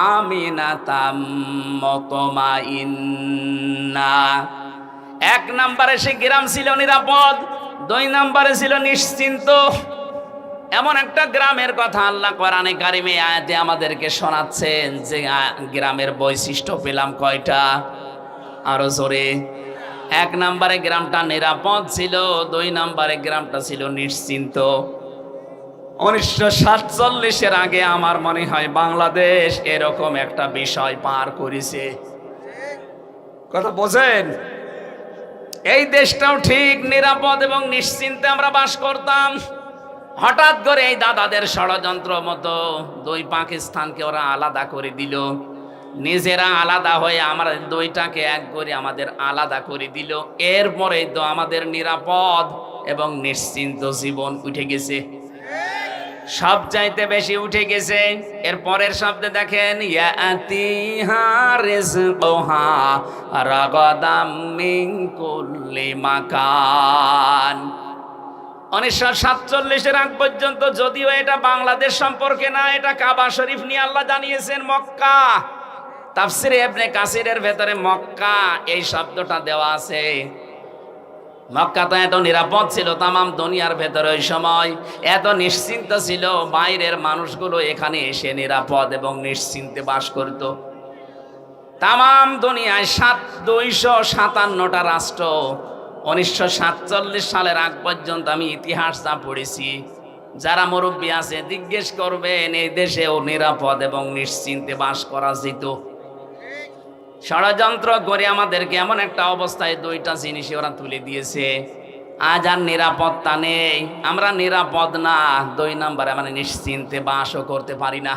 আমিনাতাম মুতমাইন্না। 1 নম্বরে সেই গ্রাম ছিল নিরাপদ, 2 নম্বরে ছিল নিশ্চিন্ত। এমন একটা গ্রামের কথা আল্লাহ কোরআনে কারিমে আয়াতে আমাদেরকে শোনাচ্ছেন যে গ্রামের বৈশিষ্ট্য পেলাম কয়টা? আরো জোরে। 1 নম্বরে গ্রামটা নিরাপদ ছিল, 2 নম্বরে গ্রামটা ছিল নিশ্চিন্ত। 1947-এর আগে আমার মনে হয় বাংলাদেশ এরকম একটা বিষয় পার করেছে। কথা বোঝেন? এই দেশটাও ঠিক নিরাপদ এবং নিশ্চিন্তে আমরা বাস করতাম। হঠাৎ করে এই দাদাদের ষড়যন্ত্র মতো 2 পাকিস্তানকে ওরা আলাদা করে দিল। নিজেরা আলাদা হয়ে আমরা 2টাকে এক করে আমাদের আলাদা করে দিল। এরপরেই তো আমাদের নিরাপদ এবং নিশ্চিন্ত জীবন উঠে গেছে। সব চাইতে বেশি উঠে গেছে। এর পরের শব্দে দেখেন, ইয়াতিহা রিজকুহা রাগাদাম মিন কুল্লি মাকান। 1947-এর আগ পর্যন্ত, যদিও এটা বাংলাদেশ সম্পর্কে না, এটা কাবা শরীফ নিয়ে আল্লাহ জানিয়েছেন মক্কা। তাফসিরে ইবনে কাসিরের ভেতরে মক্কা এই শব্দটা দেওয়া আছে। মক্কা তো এত নিরাপদ ছিল, তামাম দুনিয়ার ভেতরে ওই সময় এত নিশ্চিন্ত ছিল, বাইরের মানুষগুলো এখানে এসে নিরাপদ এবং নিশ্চিন্তে বাস করত। তামাম দুনিয়ায় 257টা রাষ্ট্র 1947 সালের আগ পর্যন্ত আমি ইতিহাস যা পড়েছি, যারা মুরব্বী আছে জিজ্ঞেস করবেন এই দেশেও নিরাপদ এবং নিশ্চিন্তে বাস করা যেত। ষড়যন্ত্র করে আমাদেরকে এমন একটা অবস্থায় দুইটা জিনিসই ওরা তুলে দিয়েছে। আজ আর নিরাপত্তা নেই, আমরা নিরাপদ না, 2 নম্বরে মানে নিশ্চিন্তে বাসও করতে পারি না।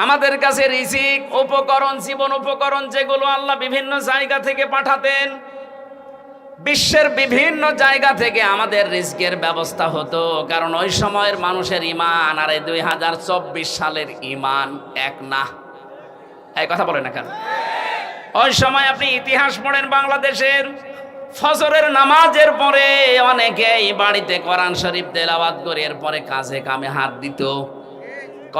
আমাদের কাছে রিজিক, উপকরণ, জীবন উপকরণ যেগুলো আল্লাহ বিভিন্ন জায়গা থেকে পাঠাতেন, বিশ্বের বিভিন্ন জায়গা থেকে আমাদের রিজিকের ব্যবস্থা হতো, কারণ ওই সময়ের মানুষের ঈমান আর এই 2024 সালের ঈমান এক না। এই কথা বলে না কেন? ওই সময় আপনি ইতিহাস পড়েন বাংলাদেশের, ফজরের নামাজের পরে অনেকেই বাড়িতে কোরআন শরীফ তেলাওয়াত করে এরপরে কাজে কামে হাত দিত।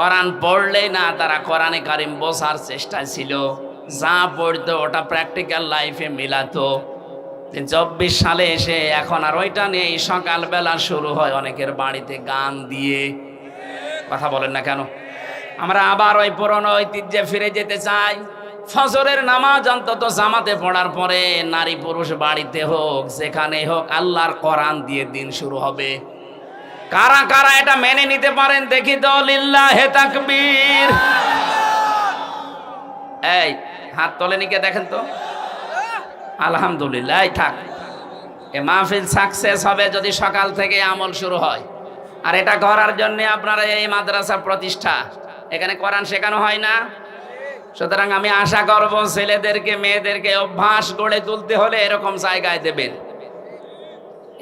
কোরআন পড়লেই না, তারা কোরআনে কারিম বোঝার চেষ্টায় ছিল, যা পড়তো ওটা প্র্যাকটিক্যাল লাইফে মিলাতো। 24 সালে এসে এখন আর ওইটা নেই, সকালবেলা শুরু হয় অনেকের বাড়িতে গান দিয়ে। কথা বলেন না কেন? আমরা আবার ওই পুরনো ঐতিহ্যে ফিরে যেতে চাই। ফজরের নামাজ অন্তত জামাতে পড়ার পরে নারী পুরুষ বাড়িতে হোক যেখানে হোক আল্লাহর কোরআন দিয়ে দিন শুরু হবে। কারা কারা এটা মেনে নিতে পারেন দেখি তো? লিল্লাহে তাকবীর। এই হাত তোলেনি কে দেখেন তো? আলহামদুলিল্লাহ। থাক, এ মাহফিল সাকসেস হবে যদি সকাল থেকে আমল শুরু হয়। আর এটা করার জন্য আপনারা এই মাদ্রাসা প্রতিষ্ঠা, এখানে কোরআন শেখানো হয় না। সুতরাং আমি আশা করব ছেলেদেরকে মেয়েদেরকে অভ্যাস গড়ে তুলতে হলে এরকম জায়গায় দেবেন।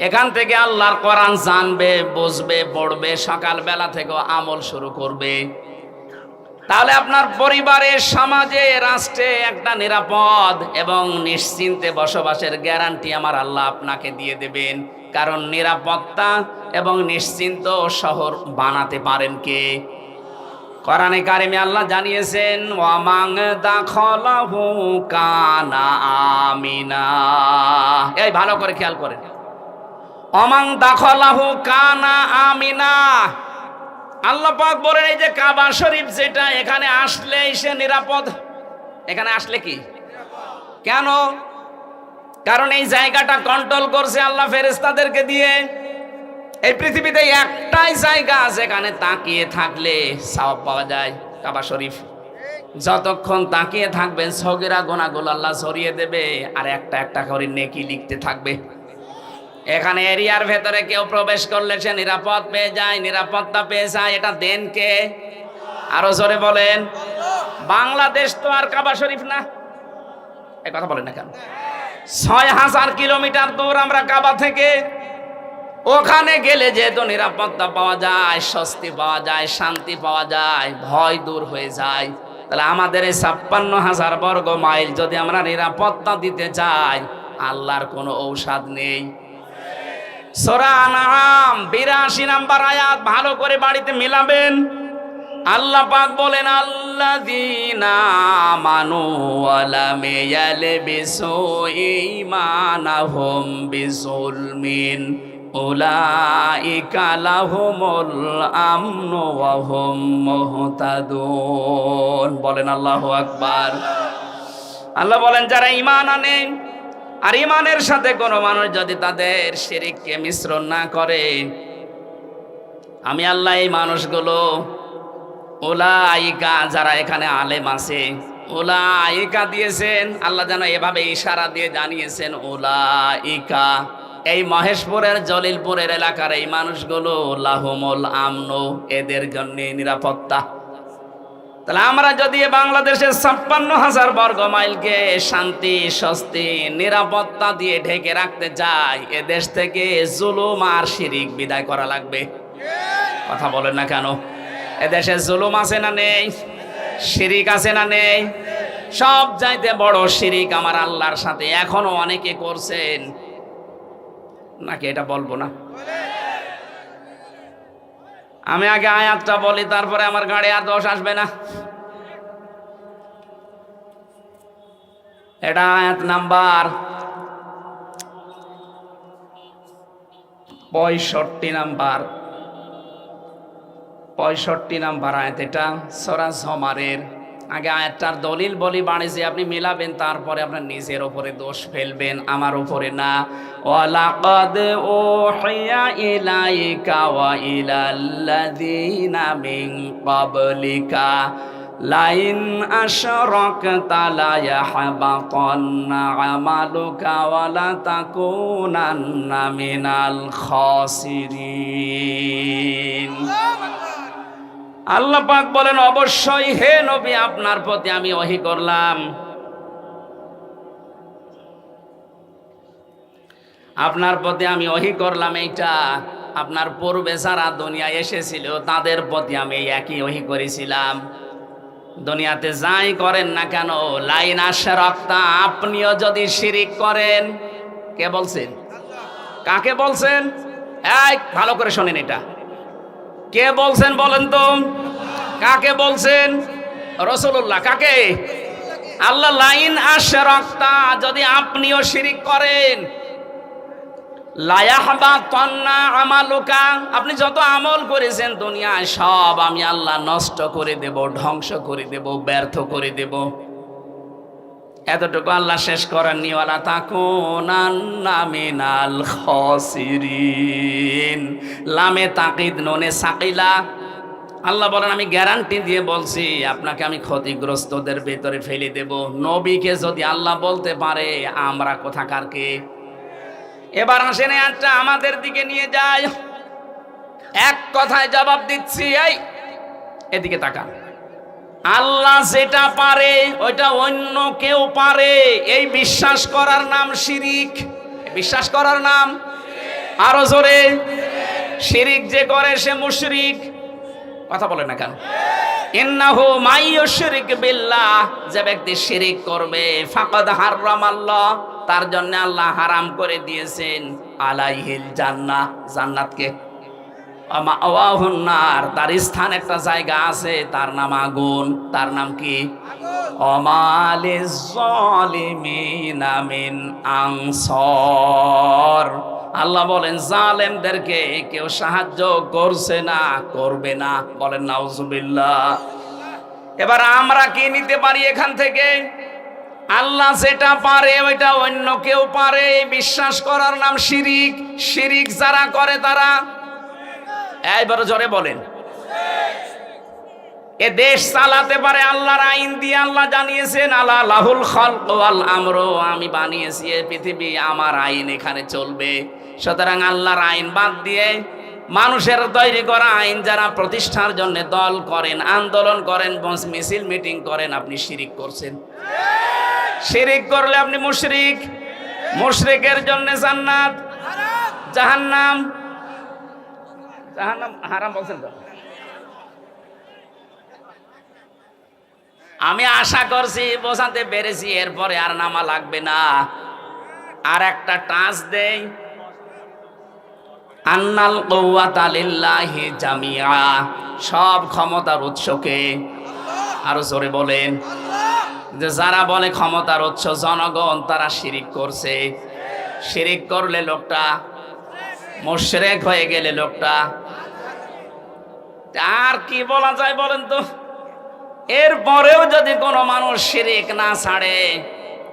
এখান থেকে আল্লাহর কোরআন জানবে, বুঝবে, পড়বে, সকালবেলা থেকে আমল শুরু করবে। তাহলে আপনার পরিবারে, সমাজে, রাষ্ট্রে একটা নিরাপদ এবং নিশ্চিন্তে বসবাসের গ্যারান্টি আমার আল্লাহ আপনাকে দিয়ে দেবেন। কারণ নিরাপত্তা এবং নিশ্চিন্ত শহর বানাতে পারেন কে? কোরআনে কারিমে আল্লাহ জানিয়েছেন, ওয়ামাং দাখালাহু কানা আমিনা। এই ভালো করে খেয়াল করেন, ওয়ামাং দাখালাহু কানা আমিনা। আল্লাহ পাক বলেন এই যে কাবা শরীফ যেটা, এখানে আসলেই সে নিরাপদ। এখানে আসলে কি? কেন? কারণ এই জায়গাটা কন্ট্রোল করছে আল্লাহ ফেরেশতাদেরকে দিয়ে। এই পৃথিবীতে একটাই জায়গা যেখানে তাকিয়ে থাকলে সওয়াব পাওয়া যায়, কাবা শরীফ। যতক্ষণ তাকিয়ে থাকবেন সগীরা গুনাহগুলো আল্লাহ সরিয়ে দেবে, আর একটা একটা করে নেকি লিখতে থাকবে। এখানে এরিয়ার ভেতরে কেউ প্রবেশ করলে সে নিরাপদ পেয়ে যায়, নিরাপত্তা পেয়ে যায়। এটা দেন কে? আরো জোরে বলেন। বাংলাদেশ তো আর কাবা শরীফ না। এই কথা বলেন না কেন? 6000 কিলোমিটার দূর আমরা কাবা থেকে। ওখানে গেলে যেহেতু নিরাপত্তা পাওয়া যায়, স্বস্তি পাওয়া যায়, শান্তি পাওয়া যায়, ভয় দূর হয়ে যায়। তাহলে আমাদের এই 56,000 বর্গ মাইল যদি আমরা নিরাপত্তা দিতে চাই, আল্লাহর কোনো ঔষধ নেই। সূরা আনআম 82 নম্বর আয়াত ভালো করে বাড়িতে মিলাবেন। আল্লাহ পাক বলেন, আল্লাযীনা আমানু ওয়া লাম ইয়ালবিসু ঈমানাহুম বিযুলমিন উলাইকা লাহুমুল আমনু ওয়া হুম মুহতাদুন। বলেন আল্লাহু আকবার। আল্লাহ বলেন যারা ঈমান আনে আর ঈমানের সাথে কোনো মানুষ যদি তাদের শিরককে মিশ্রণ না করে, আমি আল্লাহ এই মানুষগুলো, উলাইকা যারা এখানে আলেম আছে, উলাইকা দিয়েছেন আল্লাহ যেন এভাবে ইশারা দিয়ে জানিয়েছেন, উলাইকা এই মহেশপুরের জলিলপুরের এলাকার এই মানুষগুলো লাহুমুল আমনু, এদের জন্য নিরাপত্তা। তাহলে আমরা যদি বাংলাদেশের 56,000 বর্গ মাইলকে শান্তি, স্বস্তি, নিরাপত্তা দিয়ে ঢেকে রাখতে চাই, এ দেশ থেকে জুলুম আর শিরিক বিদায় করা লাগবে। কথা বলেন না কেন? এদেশে জুলুম আছে না নেই? শিরিক আছে না নেই? সব চাইতে বড় শিরিক আমার আল্লাহর সাথে এখনো অনেকে করছেন, নাকি এটা বলবো না? আমি আগে আয়াতটা বলি, তারপরে আমার গাড়ি আর দোষ আসবে না। এটা আয়াত নাম্বার 65 নাম্বার আয়াত। এটা সূরা জুমারের আগে আয়াতটার দলিল বলি বাড়িছে, আপনি মিলাবেন, তারপরে আপনার নিজের ওপরে দোষ ফেলবেন, আমার উপরে না। ওয়ালাকাদ উহিয়া ইলাইকা ওয়া ইলাল্লাযীনা মিন ক্বাবলিকা লাইন আশরাকতা লা ইয়াহবাতান্না আমালুকা ওয়া লা তাকুনান্না মিনাল খাসিরিন। আল্লাহ পাক বলেন, অবশ্যই হে নবী, আপনার প্রতি আমি ওহী করলাম, আপনার প্রতি আমি ওহী করলাম। এইটা আপনার পূর্বে যারা দুনিয়ায় এসেছিল তাদের প্রতি আমি একই ওহী করেছিলাম। দুনিয়াতে যাই করেন না কেন, লাইন আশরাকতা, আপনিও যদি শিরিক করেন, কে বলছেন? কাকে বলছেন? এই ভালো করে শোনেন, এটা কে বলছেন বলেন তো? কাকে বলছেন? রাসূলুল্লাহ। কাকে? আল্লাহ। লাইন আশরাকতা, যদি আপনিও শিরিক করেন, লা ইয়াহবাতান্না আমালুকা, আপনি যত আমল করেছেন দুনিয়ায় সব আমি আল্লাহ নষ্ট করে দেব, ধ্বংস করে দেব, ব্যর্থ করে দেব। এতটুকু আল্লাহ শেষ করেননি, ওয়ালা তাকুনান্না মিনাল খাসিরিন। লামে তাকিদ নুনে সাকিলা। আল্লাহ বলেন, আমি গ্যারান্টি দিয়ে বলছি, আপনাকে আমি ক্ষতিগ্রস্তদের ভেতরে ফেলে দেব। নবীকে যদি আল্লাহ বলতে পারে, আমরা কোথাকার কে? এবার আসেন, একটা আমাদের দিকে নিয়ে যায়। এক কথায় জবাব দিচ্ছি, এই এদিকে তাকান। আল্লাহ যেটা পারে ওইটা অন্য কেউ পারে, এই বিশ্বাস করার নাম শিরিক। বিশ্বাস করার নাম, আরো জোরে, শিরিক যে করে সে মুশরিক। কথা বলে না কেন? ইন্নাহু মাইয়ুশরিক বিল্লাহ, যে ব্যক্তি শিরিক করবে, ফাকাদ হারামাল্লাহ, তার জন্য আল্লাহ হারাম করে দিয়েছেন আলাইহিল জান্নাহ, জান্নাতকে। মাওয়াহুন নার, তার স্থান একটা জায়গা আছে, তার নাম আগুন। তার নাম কি? ওমালিজ জালিমিনা মিন আনসার। আল্লাহ বলেন, জালেমদেরকে কেউ সাহায্য করছে না, করবে না। বলেন নাউজুবিল্লাহ। এবার আমরা কি নিতে পারি এখান থেকে? আল্লাহ যেটা পারে ওইটা অন্য কেউ পারে, বিশ্বাস করার নাম শিরিক। শিরিক যারা করে তারা, এইবার জোরে বলেন, এ দেশ চালাতে পারে আল্লাহর আইন দিয়ে। আল্লাহ জানিয়েছেন, আলা লাহুল খালক ওয়াল আমর, আমি বানিয়েছি এই পৃথিবী, আমার আইন এখানে চলবে। সুতরাং আল্লাহর আইন বাদ দিয়ে মানুষের তৈরি করা আইন যারা প্রতিষ্ঠার জন্য দল করেন, আন্দোলন করেন, মিছিল মিটিং করেন, আপনি শিরিক করছেন। শিরিক করলে আপনি মুশরিক। মুশরিকের জন্য জান্নাত, জাহান্নাম। জাহান্নাম হারাম বলছেন তো? আমি আশা করছি বোঝাতে পেরেছি, এরপরে আর নামা লাগবে না। আর একটা টাচ দেই, আন্নাল কুওয়াতা লিল্লাহি জামিআ, সব ক্ষমতার উৎসকে। আরো জোরে বলেন, যে যারা বলে ক্ষমতার উৎস জনগণ, তারা শিরিক করছে। শিরিক করলে লোকটা মুশরিক হয়ে গেলে লোকটা, আর কি বলা যায় বলেন তো? এরপরেও যদি কোনো মানুষ শিরিক না ছাড়ে,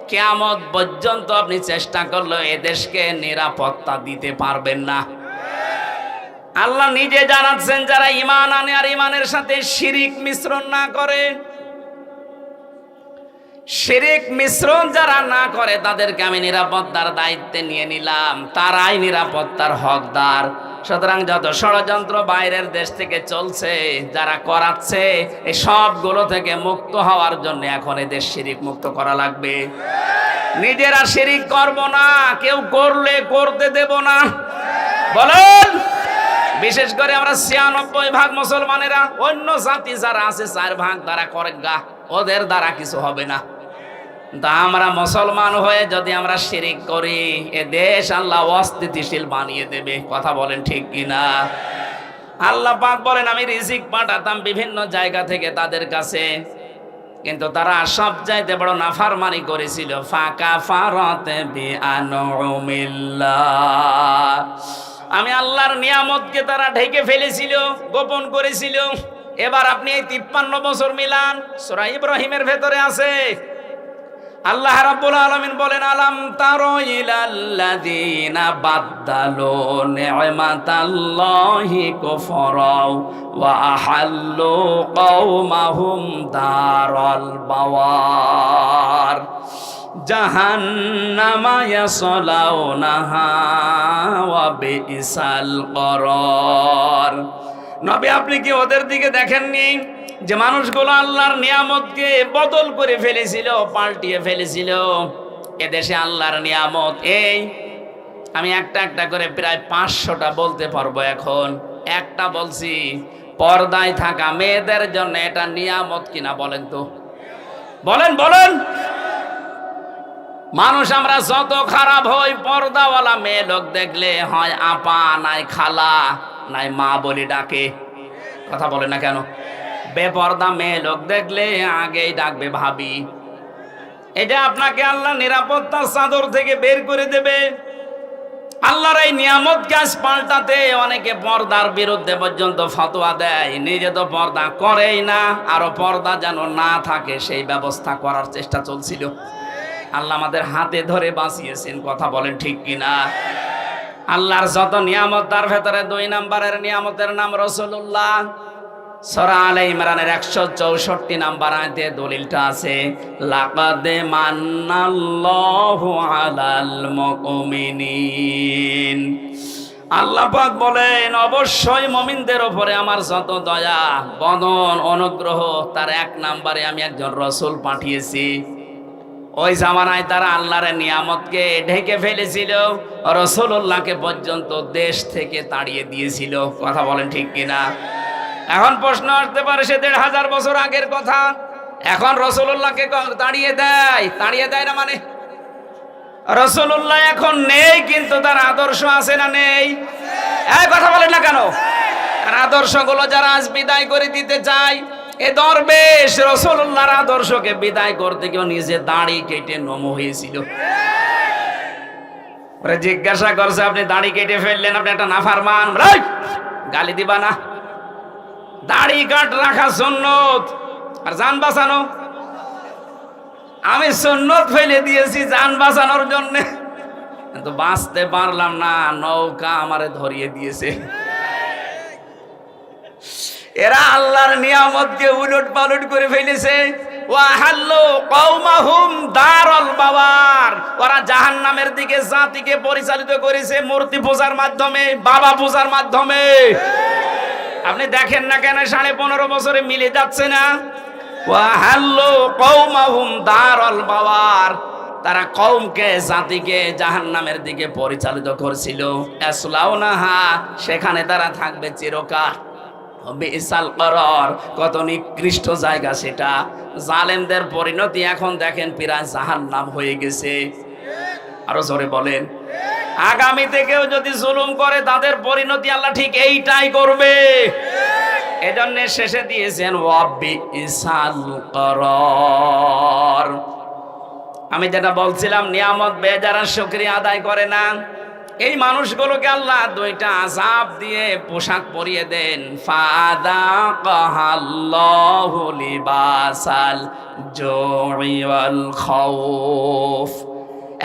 কিয়ামত পর্যন্ত আপনি চেষ্টা করলে এ দেশকে নিরাপত্তা দিতে পারবেন না। আল্লাহ নিজে জানাচ্ছেন, যারা ঈমান আনে আর ঈমানের সাথে শিরিক মিশ্রণ না করে, শিরিক মিশ্রণ যারা না করে, তাদেরকে আমি নিরাপত্তার দায়িত্বে নিয়ে নিলাম, তারাই নিরাপত্তার হকদার। সুতরাং যত ষড়যন্ত্র বাইরের দেশ থেকে চলছে, যারা করাচ্ছে, এই সবগুলো থেকে মুক্ত হওয়ার জন্য এখন এদের শিরিক মুক্ত করা লাগবে। নিজেরা শিরিক করব না, কেউ করলে করতে দেব না। বলেন, বিশেষ করে আমরা ৯৬% মুসলমানেরা, অন্য জাতি যারা আছে ৪% তারা করে গা, ওদের দ্বারা কিছু হবে না। তা আমরা মুসলমান হয়ে যদি আমরা শিরিক করি, এ দেশ আল্লাহ অস্থিতিশীল বানিয়ে দেবে। কথা বলেন ঠিক কিনা? আল্লাহ পাক বলেন, আমি রিজিক পাঠাতাম বিভিন্ন জায়গা থেকে তাদের কাছে, কিন্তু তারা সব চাইতে বড় নাফরমানি করেছিল। ফাকাফারাত বিআনউমিল্লাহ, আমি আল্লাহর নিয়ামতকে তারা ঢেকে ফেলেছিল, গোপন করেছিল। এবার আপনি এই 53 বছর মিলান, সূরা ইব্রাহিমের ভেতরে আছে। আল্লাহ রাব্বুল আলামিন বলেন, আলাম তারা ইলাল্লাযীনা বাদদালু নি'মাতাল্লাহি কুফরা ওয়া আহাল্লু কওমাহুম দারাল বাওয়ার জাহান্নামা ইয়াসলাউনাহা ওয়া বিইসাল করার। নবী, আপনি কি ওদের দিকে দেখেননি যে মানুষগুলো আল্লাহর নিয়ামতকে বদল করে ফেলেছিল, পাল্টিয়ে ফেলেছিল? এদেশে আল্লাহর নিয়ামত এই, আমি একটা একটা করে প্রায় 500টা বলতে পারবো। এখন একটা বলছি, পর্দায় থাকা মেয়েদের জন্য এটা নিয়ামত কিনা বলেন তো, বলেন বলেন। মানুষ আমরা যত খারাপ হই, পর্দাওয়ালা মেয়ে লোক দেখলে হয় আপা, নাই খালা, নাই মা বলি ডাকে। কথা বলে না কেন? বেপর্দা মেয়ে লোক দেখলে আগেই ডাকবে ভাবি। এটা আপনাকে আল্লাহ নিরাপত্তার চাদর থেকে বের করে দেবে। আল্লাহর এই নিয়ামত গাছ পাল্টাতে অনেকে পর্দার বিরুদ্ধে পর্যন্ত ফতোয়া দেয়, নিজে তো পর্দা করেই না, আরো পর্দা যেন না থাকে সেই ব্যবস্থা করার চেষ্টা চলছিল। আল্লাহ আমাদের হাতে ধরে বাঁচিয়েছেন। কথা বলেন ঠিক কিনা? আল্লাহর যত নিয়ামত, তার ভেতরে 2 নম্বরের নিয়ামতের নাম রাসূলুল্লাহ। সূরা আলে ইমরানের 164 নম্বর আয়াতে দলিলটা আছে, লাকাদ মান্নাল্লাহু আলাল মুমিনিন। আল্লাহ পাক বলেন, অবশ্যই মুমিনদের উপরে আমার যত দয়া, বদন, অনুগ্রহ, তার 1 নম্বরে আমি একজন রাসূল পাঠিয়েছি। ওই জামানায় তারা আল্লাহর নিয়ামতকে ঢেকে ফেলেছিল, রাসূলুল্লাহকে পর্যন্ত দেশ থেকে তাড়িয়ে দিয়েছিল। কথা বলেন ঠিক কিনা? এখন প্রশ্ন আসতে পারে, সে 1500 বছর আগের কথা, এখন রাসূলুল্লাহকে তাড়িয়ে দেয়? তাড়িয়ে দেয় না মানে, রাসূলুল্লাহ এখন নেই, কিন্তু তার আদর্শ আছে না নেই? এই কথা বলেন না কেন? আর আদর্শগুলো যারা আজ বিদায় করে দিতে চায়, এ দরবেশ রাসূলুল্লাহর আদর্শকে বিদায় করতে গিয়ে নিজে দাড়ি কেটে নম হয়েছিল। ওরা জিজ্ঞাসা করছে, আপনি দাড়ি কেটে ফেললেন, আপনি একটা নাফরমান, গালি দিবা না? দাড়ি কাট রাখা সুন্নত, আর জান বাঁচানো। আমি সুন্নত ফেলে দিয়েছি জান বাঁচানোর জন্য, কিন্তু বাঁচতে পারলাম না, নৌকা আমারে ধরিয়ে দিয়েছে। এরা আল্লাহর নিয়ামতকে উলট পালট করে ফেলেছে। ওয়াহাল্লু কওমাহুম দারাল বাওয়ার, ওরা জাহান্নামের দিকে জাতিকে পরিচালিত করেছে মূর্তি পূজার মাধ্যমে, বাবা পূজার মাধ্যমে। আপনি দেখেন না কেন 15.5 বছরে মিলে যাচ্ছে না? ওয়াহাল্লু কওমাহুম দারাল বাওয়ার, তারা কওমকে, জাতিকে জাহান্নামের দিকে পরিচালিত করছিল। ইয়াসলাউনাহা, সেখানে তারা থাকবে চিরকাল। বিইসাল করার, কত নিকৃষ্ট জায়গা সেটা। জালেমদের পরিণতি এখন দেখেন প্রায় জাহান্নাম হয়ে গেছে। আরো জোরে বলেন। আগামীতে কেউ যদি জুলুম করে, তাদের পরিণতি আল্লাহ ঠিক এইটাই করবে। এজন্য শেষে দিয়েছেন ওয়া বিইসাল করার। আমি যেটা বলছিলাম, নিয়ামত বেজারা শুকরিয়া আদায় করে না, এই মানুষগুলোকে আল্লাহ 2টা আযাব দিয়ে পোশাক পরিয়ে দেন। ফাযাকাহাল্লাহু লিবাসাল জুই ওয়াল খাউফ।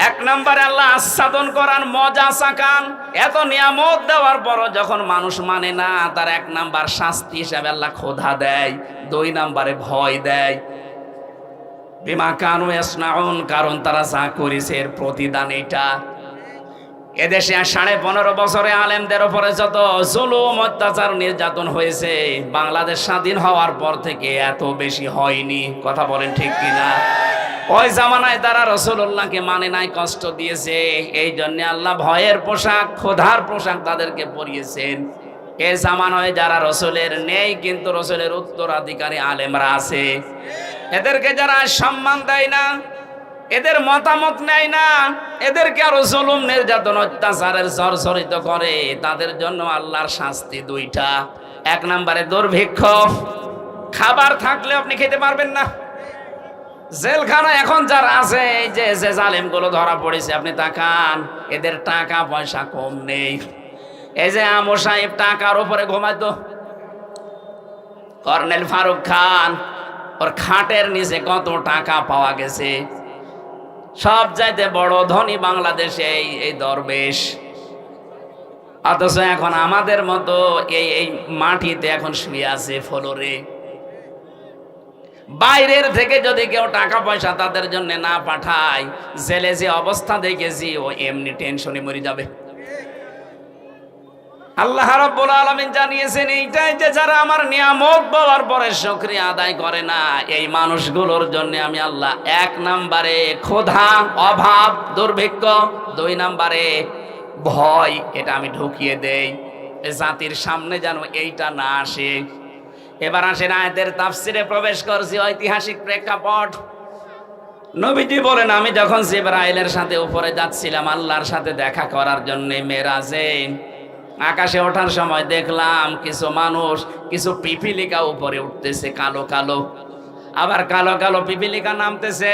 1 নম্বরে আল্লাহ আস্বাদন করান, মজা চাকান। এত নিয়ামত দেওয়ার পরও যখন মানুষ মানে না, তার 1 নাম্বার শাস্তি হিসাবে আল্লাহ ক্ষুধা দেয়, 2 নম্বরে ভয় দেয়। বিমা কানু ইয়াসনাউন, কারণ তারা যা করেছে এর প্রতিদান এটা। এদেশে 15.5 বছরে আলেমদের উপরে যত জুলুম, অত্যাচার, নির্যাতন হয়েছে, বাংলাদেশ স্বাধীন হওয়ার পর থেকে এত বেশি হয়নি। কথা বলেন ঠিক কিনা? ওই জামানায় তারা রাসূলুল্লাহকে মানে নাই, কষ্ট দিয়েছে। এই জন্য আল্লাহ ভয়ের পোশাক, ক্ষুধার পোশাক তাদেরকে পরিয়েছেন। এই জামানায় যারা রাসূলের নেই, কিন্তু রাসূলের উত্তরাধিকারী আলেমরা আছে, এদেরকে যারা সম্মান দেয় না, এদের মতামত নেয় না, এদেরকে আরো জুলুম, নির্যাতন, অত্যাচারের জর্জরিত করে, তাদের জন্য আল্লাহর শাস্তি 2টা। 1 নম্বরে দুর্ভিক্ষ, খাবার থাকলে আপনি খেতে পারবেন না। জেলখানা এখন যারা আছে, এই যে জালেমগুলো ধরা পড়েছে, আপনি তাকান, এদের টাকা পয়সা কম নেই। এই যে আমর সাহেব টাকার উপরে ঘুমাইতো, কর্নেল ফারুক খান, ওর খাটের নিচে কত টাকা পাওয়া গেছে। সব চাইতে বড় ধনী বাংলাদেশে এই দরবেশ, অথচ এখন আমাদের মতো এই মাটিতে এখন শুয়ে আছে ফ্লোরে। বাইরের থেকে যদি কেউ টাকা পয়সা তাদের জন্য না পাঠায়, জেলে যে অবস্থা দেখেছি, ও এমনি টেনশনে মরে যাবে। আল্লাহ রাব্বুল আলামিন জানিয়েছেন এইটাই যে যারা আমার নিয়ামত পাওয়ার পরে শুকরিয়া আদায় করে না, এই মানুষগুলোর জন্য আমি আল্লাহ 1 নম্বরে ক্ষুধা, অভাব, দুর্ভিক্ষ, 2 নম্বরে ভয়, এটা আমি ঢুকিয়ে দেই জাতির সামনে যেন এইটা না আসে। এবার আসেন আয়াতের তাফসিরে প্রবেশ করছি, ঐতিহাসিক প্রেক্ষাপট। নবীজি বলেন, আমি যখন জিবরাইলের সাথে উপরে যাচ্ছিলাম আল্লাহর সাথে দেখা করার জন্য মেরাজে, আকাশে ওঠার সময় দেখলাম কিছু মানুষ, কিছু পিপিলিকা উপরে উঠতেছে কালো কালো, আবার কালো কালো পিপিলিকা নামতেছে।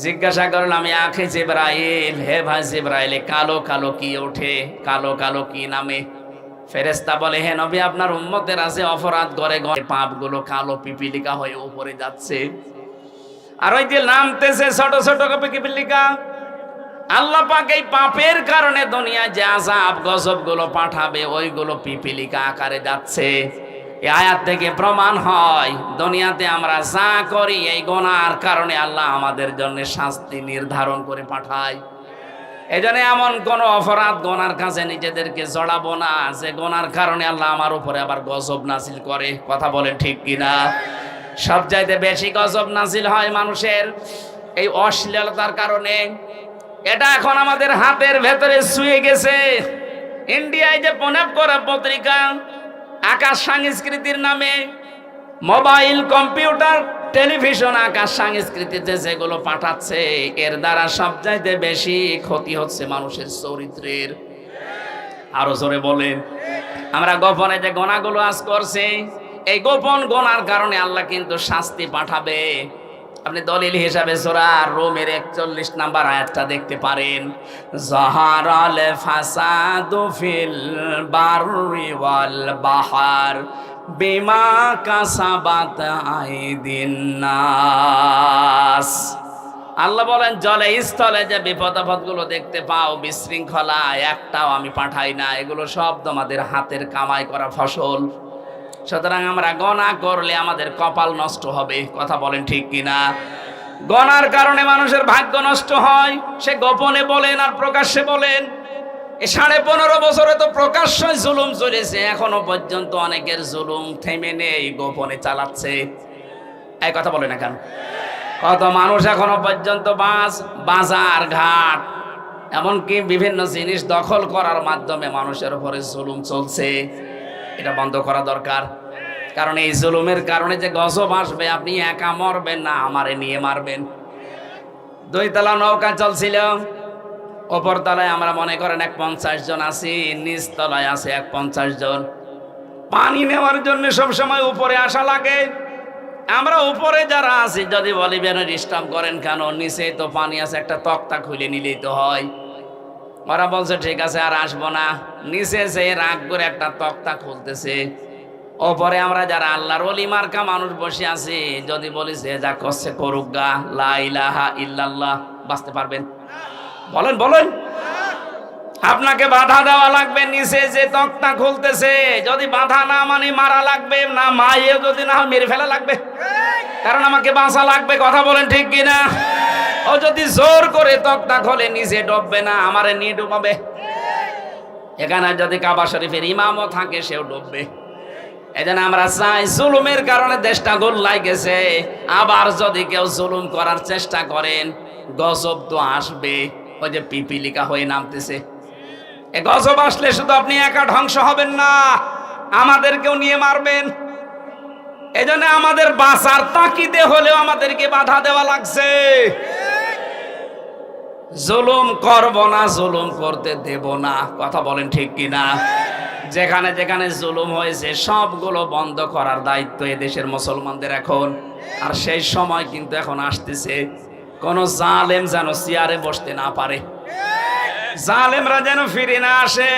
জিজ্ঞাসা করলাম, আমি আখে জিবরাইল, হে ভাই জিবরাইল, কালো কালো কি ওঠে, কালো কালো কি নামে? ফেরেশতা বলে, হে নবী, আপনার উম্মতের আছে অপরাধ করে পাপগুলো কালো পিপিলিকা হয়ে উপরে যাচ্ছে, আর ওই যে নামতেছে ছোট ছোট পিপিলিকা। আল্লাহ পাক এই পাপের কারণে দুনিয়ায় যে আযাব গজব গুলো পাঠাবে, ওইগুলো পিপিলিকা আকারে যাচ্ছে। এই আয়াত থেকে প্রমাণ হয় দুনিয়াতে আমরা যা করি এই গুনার কারণে আল্লাহ আমাদের জন্য শাস্তি নির্ধারণ করে পাঠায়। এজন্য এমন কোন অপরাধ গুনার কাছে নিজেদেরকে জড়াবো না যে গুনার কারণে আল্লাহ আমার উপরে আবার গজব নাজিল করে। কথা বলেন ঠিক কিনা? সবচাইতে বেশি গজব নাজিল হয় মানুষের এই অশ্লীলতার কারণে। এটা এখন আমাদের হাতের ভেতরে শুয়ে গেছে। ইন্ডিয়ায় যে প্রণব করা পত্রিকা আকাশ সংস্কৃতির নামে, মোবাইল, কম্পিউটার, টেলিভিশন আকাশ সংস্কৃতিতে যেগুলো পাঠাচ্ছে, এর দ্বারা সবচাইতে বেশি ক্ষতি হচ্ছে মানুষের চরিত্রের। আরো জোরে বলেন। আমরা গোপনে যে গোনাগুলো আজ করছি, এই গোপন গোনার কারণে আল্লাহ কিন্তু শাস্তি পাঠাবে। আপনি দলিল হিসাবে সূরা রুমের 41 নম্বর আয়াতটা দেখতে পারেন, যাহারাল ফাসাদু ফিল বাররি ওয়াল বাহার বিমা কাসাবাত আইদিন নাস। আল্লাহ বলেন, জলে স্থলে যে বিপদ আপদগুলো দেখতে পাও, বিশৃঙ্খলা, একটাও আমি পাঠাই না, এগুলো সব তোমাদের হাতের কামাই করা ফসল। সুতরাং আমরা গোনা করলে আমাদের কপাল নষ্ট হবে। কথা বলেন ঠিক কিনা? গোনার কারণে মানুষের ভাগ্য নষ্ট হয়, সে গোপনে বলেন আর প্রকাশ্যে বলেন। এই 15.5 বছরে তো প্রকাশ্যে জুলুম চলেছে, এখনো পর্যন্ত অনেকের জুলুম থেমে নেই, গোপনে চালাচ্ছে। এই কথা বলে না কেন? কত মানুষ এখনো পর্যন্ত বাজার ঘাট, এমনকি বিভিন্ন জিনিস দখল করার মাধ্যমে মানুষের উপরে জুলুম চলছে। এটা বন্ধ করা দরকার। কারণ এই জুলুমের কারণে যে গজব আসবে, আপনি একা মরবেন না, আমারে নিয়ে মারবেন। 2 তলা নৌকা চলছিল, ওপর তলায় আমরা মনে করেন 50 জন আছি, নিচ তলায় আছে 50 জন। পানি নেওয়ার জন্য সবসময় উপরে আসা লাগে। আমরা উপরে যারা আছি যদি বলি বেন ডিস্টার্ব করেন কেন, নিচে তো পানি আছে, একটা তক্তা খুলে নিলেই তো হয়। ওরা বলছে ঠিক আছে আর আসবো না, নিচে যে রাগ করে একটা তক্তা খুলতেছে। ওপরে আমরা যারা আল্লাহর ওলি মার্কা মানুষ বসে আছি, যদি বলি যে যা করছে করুক গা, লা ইলাহা ইল্লাল্লাহ, বাঁচতে পারবেন? বলেন বলেন। আপনাকে বাধা দেওয়া লাগবে, নিচে যে তক্তা খুলতেছে যদি বাধা না মানে মারা লাগবে, না মায়ে যদি না মেরে ফেলা লাগবে, কারণ আমাকে বাঁচা লাগবে। কথা বলেন ঠিক কিনা? ও যদি জোর করে তক্তা খোলে নিচে ডুববে না, আমারে নিয়ে ডুবাবে। এখানে যদি কাবা শরীফের ইমামও থাকে, সেও ডুববে। এজন্য আমরা চাই, জুলুমের কারণে দেশটা গোল্লায় গেছে, আবার যদি কেউ জুলুম করার চেষ্টা করেন, গজব তো আসবে। ওই যে পিপিলিকা হয়ে নামতেছে, এ গজব আসলে শুধু আপনি একা ধ্বংস হবেন না, আমাদেরকেও নিয়ে মারবেন। এজন্য আমাদের বাঁচার তাকিদে হলেও আমাদেরকে বাধা দেওয়া লাগছে। জুলুম করব না, জুলুম করতে দেব না। কথা বলেন ঠিক কিনা? যেখানে যেখানে জুলুম হয়েছে সবগুলো বন্ধ করার দায়িত্ব এদেশের মুসলমানদের এখন। আর সেই সময় কিন্তু এখন আসতেছে, কোন জালেম যেন চেয়ারে বসতে না পারে, জালেমরা যেন ফিরে না আসে।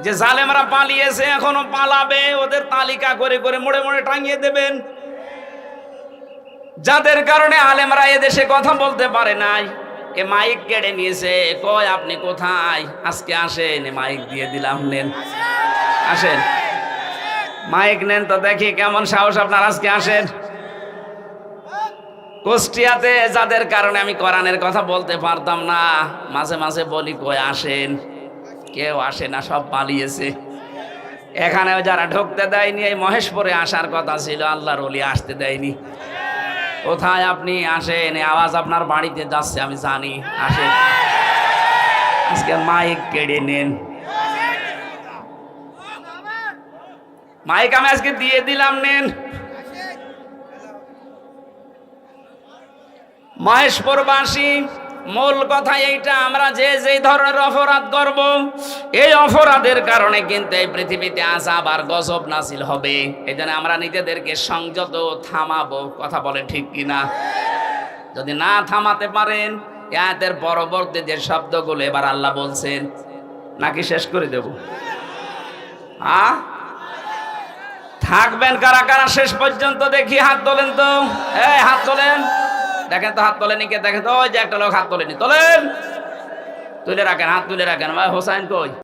যে জালেমরা পালিয়েছে এখনো পালাবে, ওদের তালিকা করে করে মোড়ে মোড়ে টাঙিয়ে দেবেন। যাদের কারণে আলেমরা এদেশে কথা বলতে পারে নাই, এ মাইক কেড়ে নিয়েছে, কয় আপনি কোথায়, আজকে আসেন, মাইক দিয়ে দিলাম, নেন আসেন, মাইক নেন তো দেখি কেমন সাহস আপনার, আজকে আসেন। কুষ্টিয়াতে যাদের কারণে আমি কোরআনের কথা বলতে পারতাম না, মাঝে মাঝে বলি কয় আসেন, কেউ আসে না, সব পালিয়েছে। এখানেও যারা ঢুকতে দেয়নি, এই মহেশপুরে আসার কথা ছিল, আল্লাহর ওলি আসতে দেয়নি। কোথায় আপনি, আসেন, এই আওয়াজ আপনার বাড়িতে যাচ্ছে আমি জানি, আসেন। আজকে মাইক কেড়ে নেন, মাইক আমি আজকে দিয়ে দিলাম, নেন। মহেশপুরবাসী, মূল কথা এইটা, আমরা যে যে ধরনের অপরাধ করব, এই অপরাধের কারণে কিন্তু এই পৃথিবীতে আযাব আর গজব নাজিল হবে। এই জন্য আমরা নিজেদেরকে সংযত থামাবো। কথা বলেন ঠিক কিনা? যদি না থামাতে পারেন, আয়াতের পরবর্তী যে শব্দগুলো এবার আল্লাহ বলছেন, নাকি শেষ করে দেব? থাকবেন কারা কারা শেষ পর্যন্ত? দেখি হাত তোলেন তো, এই হাত তোলেন, দেখেন তো হাত তোলেনি কে, দেখেন তো, ওই যে একটা লোক হাত তোলেনি, তোলেন, তুলে রাখেন, হাত তুলে রাখেন। ভাই হোসাইন কই?